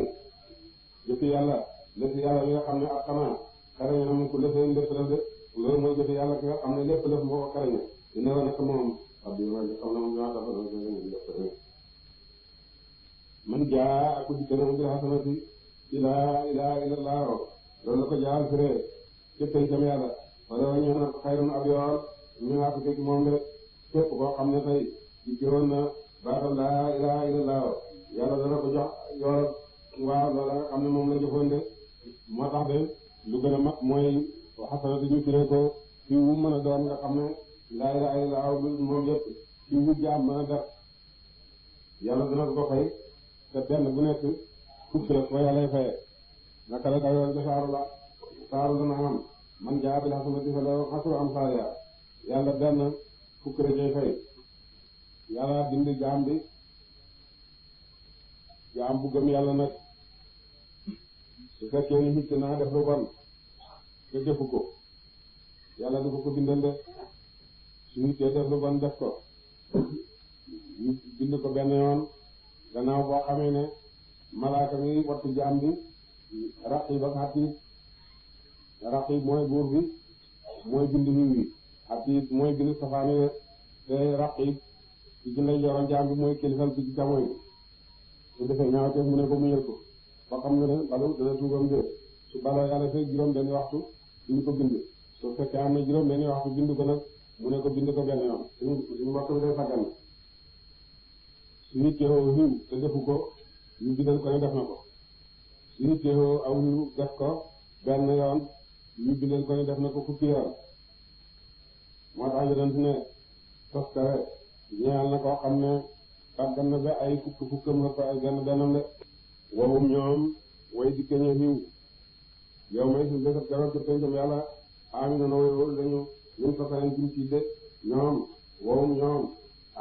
jëfi yàlla lépp yàlla mi nga xam ne ak xanaa xarañe na mu ko lëfee lépp lëf de loolu mooy jëfi yàlla ki nga xam ne lépp lëf moo ko xarañe dina woon ak moom wax dëgg yàlla xam na moom ñoo tax man jaa ak di gërëm bi hasanati ilaa ilaa illallah loolu la ko jaal firee ci pencam yàlla wala ñu na xayrun ab yool ñu nga ko moom de képp koo xam ne tey di jiwoon na baatal laa ilaa illallah yàlla dana ko jox yool waaw loola nga xam ne moom la jëfoon de moo tax de lu gën a mag mooy hasanati ñu firee ko fi wu mën a doon nga xam ne laa ilaa illallah moom yëpp fi wu jaam mën a def yàlla dana ko fay te benn bu nekk fukk la ko yàlla fayee naka la dayoon ca saaru dana am man jaa bil hasanati falahu ashru amsaalihaa yàlla benn fukk la cay fay yàlla bind jaam bi jaam bu gëm yàlla nag su fekkee ni hitt naa def lu bon te jëfu ko yàlla du ko bindal de su hittee def lu bon def ko bind ko benn yoon gannaaw boo xamee ne malaaka mi wattu jaam bi raqib ak atiid raqib mooy buur bi mooy bind wi wi atiid mooy bind safaani te raqib ci ndeyjooram jaam bi mooy kilifal bi ci càmmoñ su defee ñaaw te mu ne ko muñal ko ba xam nga ne balu dana tuubam de su baloo yàlla fee juróom benni waxtu duñu ko bind su fekkee am na juróom benni waxtu bind ko nag mu ne ko bind ko benn yoon suñu waxtu bi day saggan su nit teewoo xiw te defu ko ñu bindal ko ne def na ko su nit teewoo aw xiw def ko benn yoon ñu bindal ko ne def na ko fukki yoon moo tax yonent ne toskare ñeel na koo xam ne tàggan na ba ay fukkam la ko ay benn bennam de wowum ñoom way dikke ñu xiw yow may suñ desat garab ci pencam yàlla ami na way wóolu dañu ñun façon duñ ci de ñoom wowum ñoom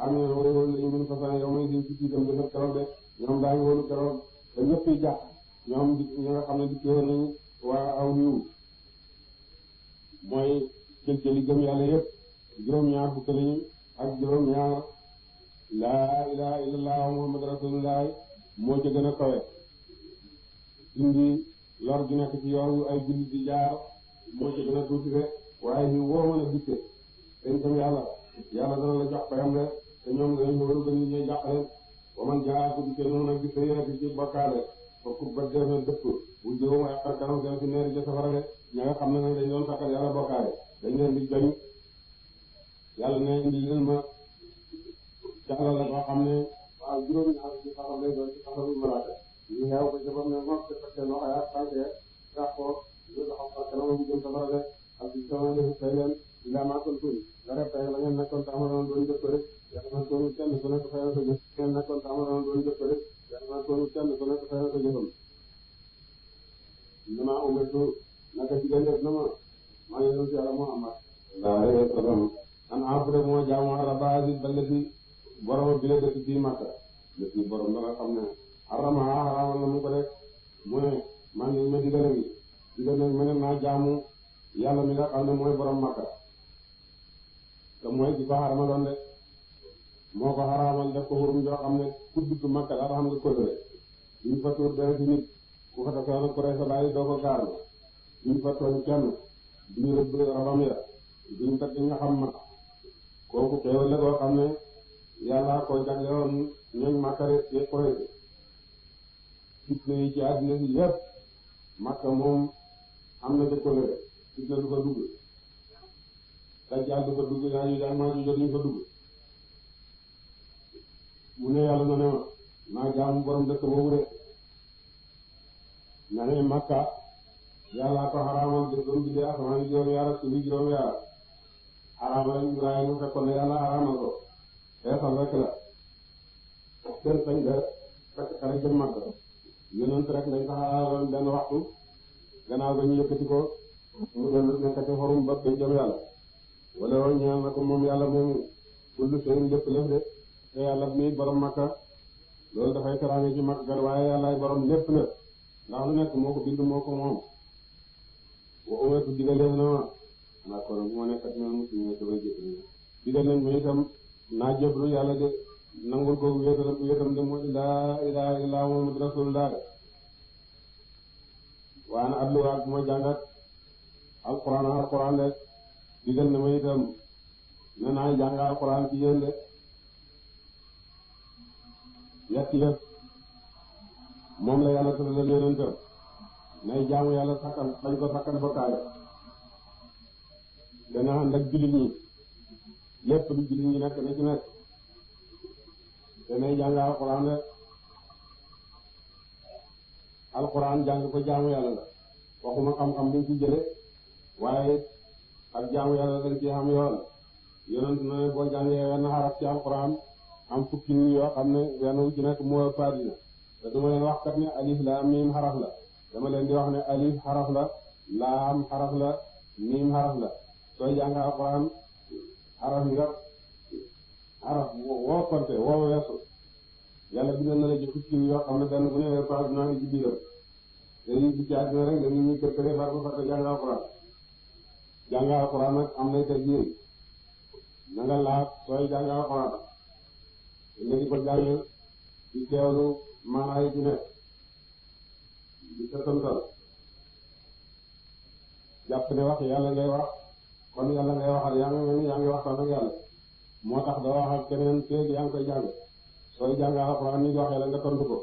ami na way wóolu dañu ñun façon yow may suñ ci itam desat garab de ñoom daañu wóolu garab ba ñëpp yi jàpp ñoom di ñi nga xam ne dikke woon nañu waa aw xiw mooy cël-cëli gëm yàlla yëpp juróom-ñaar fukk lañu ak juróom-ñaar laa ilaha illallah muhammad rasulullah moo ca gën a kawe indi lor gi nekk ci yoon yu ay jullit di jaar moo ca gën a tuuti de waaye ñu woo mën a dikke dañ tam yàlla dana la jox payam de te ñoom dañ wóoru dañu ñuy jàqale wa man jaa ko dikke noonu nag gis yéene ci bokkaale fokk ba def na dëpp bu juróom ay xar kanam seen ci neeri ja safara de ña nga xam ne nag dañ doon sakkal yàlla bokkaale dañ leen di joñ yàlla ne indi leen ma càlla la boo xam ne waaw juróom-ñaar ci xaxam lay doon ci xaxamu malaaka ñu xeew ko jabam ne moom te fekkee loxo yaa tànkee sax ko ñu taxaw xar kanam bu jëm safara de ak ci sama defu fay leen ila maakon tuuti nga rek tey la ngeen nekkoon te amaloon doon jëf ko rek yàlla na doon kenn ku nekk fayal sa jëf ngeen nekkoon te amaloon doon amul kenn ku nekk fay ko jëfam dama umetu naka ci gën def na ma maa ngi yonent yàlla Muhammad sallallahu alayhi wa sallam an abude moo jaamu rabba bi ballati borom bi la dëkk fii Makka dëkk borom dara xam ne xarama xaramal na mu ko def mu ne maa ngi ma digal ma ne naa jaamu yàlla mi nga xam ne mooy borom Makka te mooy di ko xaramaloon de moo ko xaramal def ko xurum joo xam ne ku dugg Makka dafa xam nga kóllëre duñ fa tuur dara ci nit ku fa defee ku rey sa bàyyi doo ko gaar duñ fa tooñ kenn duñu rëbb rabam ya duñ teg nga xam ma kooku xéewal la koo xam ne yàlla ko jaglewoon ñooñ Makka rek ci Quraysh fitna yi ci àddina si yépp Makka moom am na kóllëre fitna du ko dugg Dajjaal du ko dugg yaa ñu jaay maa ñu jot ñu ko dugg mu ne yàlla na ne ma naa jaamu borom dëkk boobu de na ne Makka yàlla ko xaraamal de doon bindee asamaan juróom yaar suuf juróom yaar xaraamal Ibrahima fekkoon ne yàlla xaraamal ko xeesal rek la kenn sañ de fekk xare jëm Makka yonent rek lañ ko xaraamaloon benn waxtu gannaaw ba ñu yëkkati ko mu doon nekkati xorum ba koy jëm yàlla wala woon ñaan na ko moom yàlla moomu kullu seen lépp lëf de te yàlla mi borom Makka loolu dafay teraange ci Makka kat waaye yàllaay borom lépp la ndax lu nekk moo ko bind moo ko moom wa umetu digaleef na ma naa ko nag moo nekkat ne muslim dafay jëfni digal nañ ma itam naa jëblu yàlla de nangul ko wéetam de mooy laa ilaha illa muhammad rasulullah de waaye na adlu ak ma jàngat alquran de digal na ma itam ne naa jàng alquran ci yéen de yetti yëpp moom la yàlla tëral yonentam nay jaamu yàlla sakkan bañ ko sakkan bokkaale dana ànd ak jullit ñi lépp lu jullit ñi nekk na ci nekk te nay jàng alquran de alquran jàng ko jaamu yàlla la waxuma xam-xam buñ ci jële waaye ak jaamu yàlla dañ ci xam yoon yonent na ne boo jàngee wenn xaraf ci alquran am fukki nii yoo xam ne wenn wu ci nekk moo paadina te duma leen wax kat ne alif laam miim xaraf la dama leen di wax ne alif xaraf la laam xaraf la miim xaraf la sooy jàng alquran xaraf nga xaraf woo konte woo weesu yàlla bindal na la ci fukki nii yoo xam ne benn bu ne paadina ngi ci biiram dañuy di ci àddina rek dañuy ñuy kër këree far ba far te jàng alquran jàng alquran nag am nay teggin na nga laaj sooy jàng alquran nga di ko jàng di teewlu maanaa yi ci nekk di setantal jàpp ne wax yàlla ngay wax kon yàlla ngay waxal yaa ngi waxtaan ak yàlla moo tax doo wax ak keneen feeg yaa ngi koy jàng sooy jàng alquran ni waxee la nga tontu ko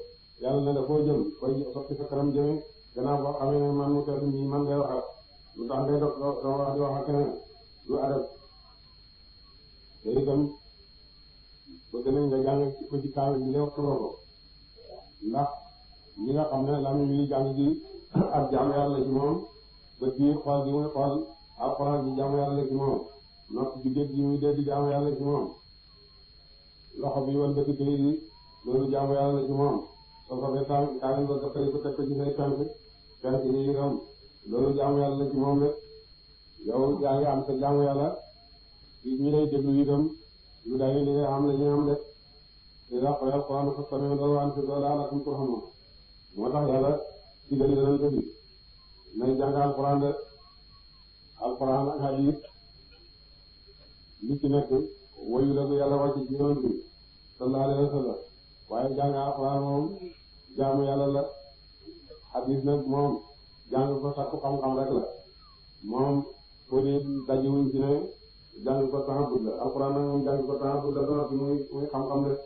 yàlla ne la foo jëm koy sotti sa kanam jëme gannaaw boo xamee ne man mu tedd nii man ngay waxal lu tax ngay doo wax di wax ak keneen lu adab te itam bëgg nañ nga jàng ko ci kaw bi lay waxtuloo ko ndax li nga xam ne lam yi jàng gi ak jaamu yàlla ci moom bët bi xool gi muy xool alxuraan bi jaamu yàlla ci moom nopp bi dégg gi muy dégg jaamu yàlla ci moom loxo bi woon bëti këy yi loolu jaamu yàlla ci moom soo ko fee tànk kaawin ba gappari ko teg ko ci say tànk tànk yi itam loolu jaamu yàlla ci moom rek yow yaa ngi am sa jaamu yàlla ñi lay déglu itam lu day li nga xam ne ñu am de ila ko alquran ko tamé do wan ci do la la kum turhamu moo tax yàlla ci gën a doon bi nay jàng alquran de alquran ak hadith li ci nekk wayu la yàlla wàcc ci yoon bi sallallahu alayhi wa sallam waaye jàng alquran moom jaamu yàlla la hadith nag moom jàng ko sakku xam-xam rek la moom ko di dajiwuñ ci ne jàng ko taxabut la alquran nag moom jàng ko taxabut la doon muy xam-xam rek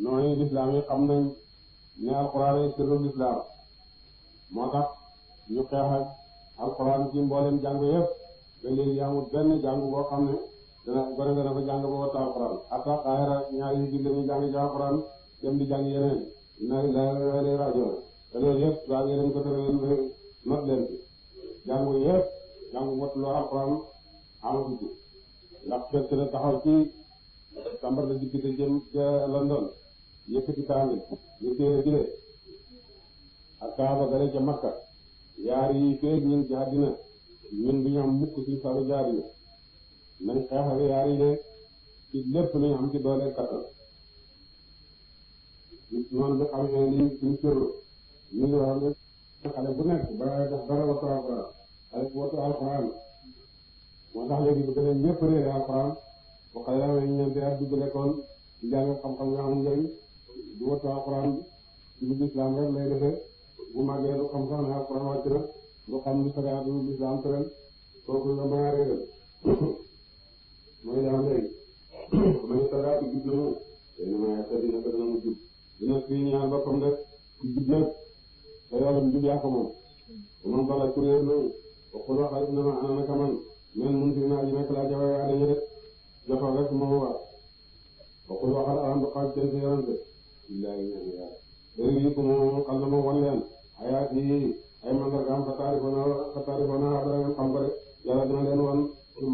noonu lislaam yi xam nañ ne alquran ay sirru lislaam moo tax ñu xeex ak alquran ci mboolem jàng yëpp ba léegi amul benn jàng boo xam ne dana dana ko jàng ba wattu alquran hatta xaayara ñaari julli ñu jàng ci alquran dem di jàng yeneen inna lillahi wa inna ilayhi raji'un te loolu yëpp jàng yeneen ko tëral not leen ci jàng yëpp jàng wattu loo alquran amatu ci ndax fekk na taxaw ci chambre de député jëm ca London yëkkati kaamil ñu téere ji de ak kaaba gale ca Makka yaar yi feeg ñun ci àddina ñun du ñu am mukk ci salu jaari nañ xeexale yaar yi de ci lépp lu ñu am ci doole kattan noonu bi xam ne ni suñ cërlu ñu ngi wax ne xale bu nekk balaa def dara wattu alxuraan xale bu wattu alxuraan moo tax léegi bu gënee ñëpp réere alxuraan bu xale yaa ngi ñeenti at dugg lekkoon di jàng xam-xam nga am njëriñ du wattu alxuraan ci lu lislaam rek lay defee bu màggee du xam sax ne alxuraan wàcc na du xam lu sariya du lislaam tëral kooku nga mën a réeral mooy dama léegi mañu tagaa ci jub namu te ni ma te dina ko dina mu jub dina fii ñaan boppam def ci jub nag te yàlla jub yaa ko moom moom bala kuréel na waxul waxal na ma ana naka man men mun fi naa ji nekk laa jafe waa dañu rek jotal rek moom waa waxul waxal alam du xaaj seen si yorante billahi ñaan yàlla léegi yi ko moom xal na ma wan leen ayaat yi ay mandargaam fa taarifoona dara ngeen xam ko rek yàlla dina leen wan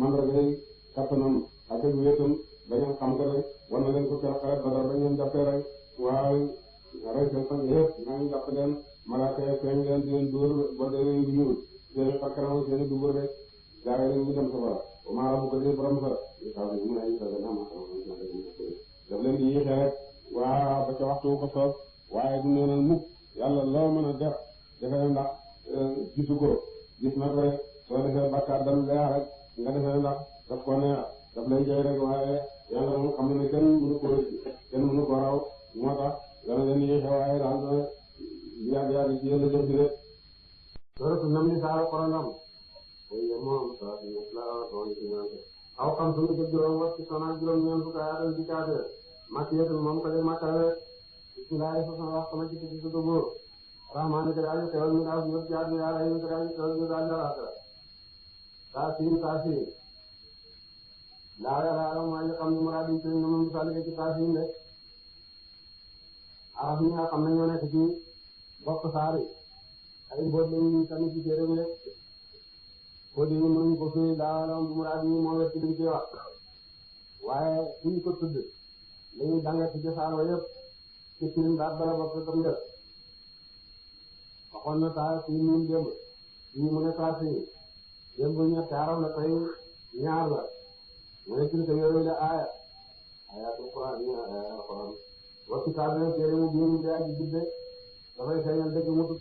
mandargay kattanam ak ak wéetam ba ngeen xam ko rek wan na leen ko keroog xaret Badar ba ngeen jàppee rek waaye rey seen sang yëpp naa ngi jàpp leen malaaka yi feeñ leen di leen dóor ba dee leen du ñuul seen i fakkaram seen i dubur rek gaa yi ñu dem safara ba maa rabu ko dee borom sa kaw bi mu ay sa dana ma daf leen di yéexee rek waa ba ca waxtu ko soob waaye du neenal mukk yàlla loo mën a def defee ndax gisu ko gis na ko rek soo defee bakkaar dalu leex rek nga defee ndax daf ko neex daf lay jëy rek waaye yàlla moom xam ne kenn mënu ko raw moo tax dana leen yéexe waaye daal na yàgg ci yéen a jëm ci de suratu nam ni saa korondam moom sa la doon ci ñaan aw xam suñu jëg juróom wax ci sonal juróom ñeen fukk ayatal di kaate makiyatul moom ko de makkale bismillahi façon wax sama ci ci su góor rahmaani ko daal xewal mi daaw yëpp jaar mi yàlla yi ko daal xewal mi daal dalaata taasiin laa yàlla mooy ñu xam ne muraad yi sëriñ na moom misali ci taasiin de arab ñi nga xam ne ñoo nekk ci bopp saari ay mboot lañu tamit ci téere bi de ko di mënuñ ko fi laa muraad yi moo wet ci liñ ci wax waaye suñ ko tudd dañuy danga ci josaan wa yëpp ci firim baat bala bopp tam def waxoon na saa si ñun démb ñu mu ne taasiin démb ñetti arab la tey ñaar la mu ne tilka yooyu la ayatul Qur'an yi ayatul Qur'an wa kitaabin téere mu biir de aji jubbe dafay feeñal dëgg mu tudd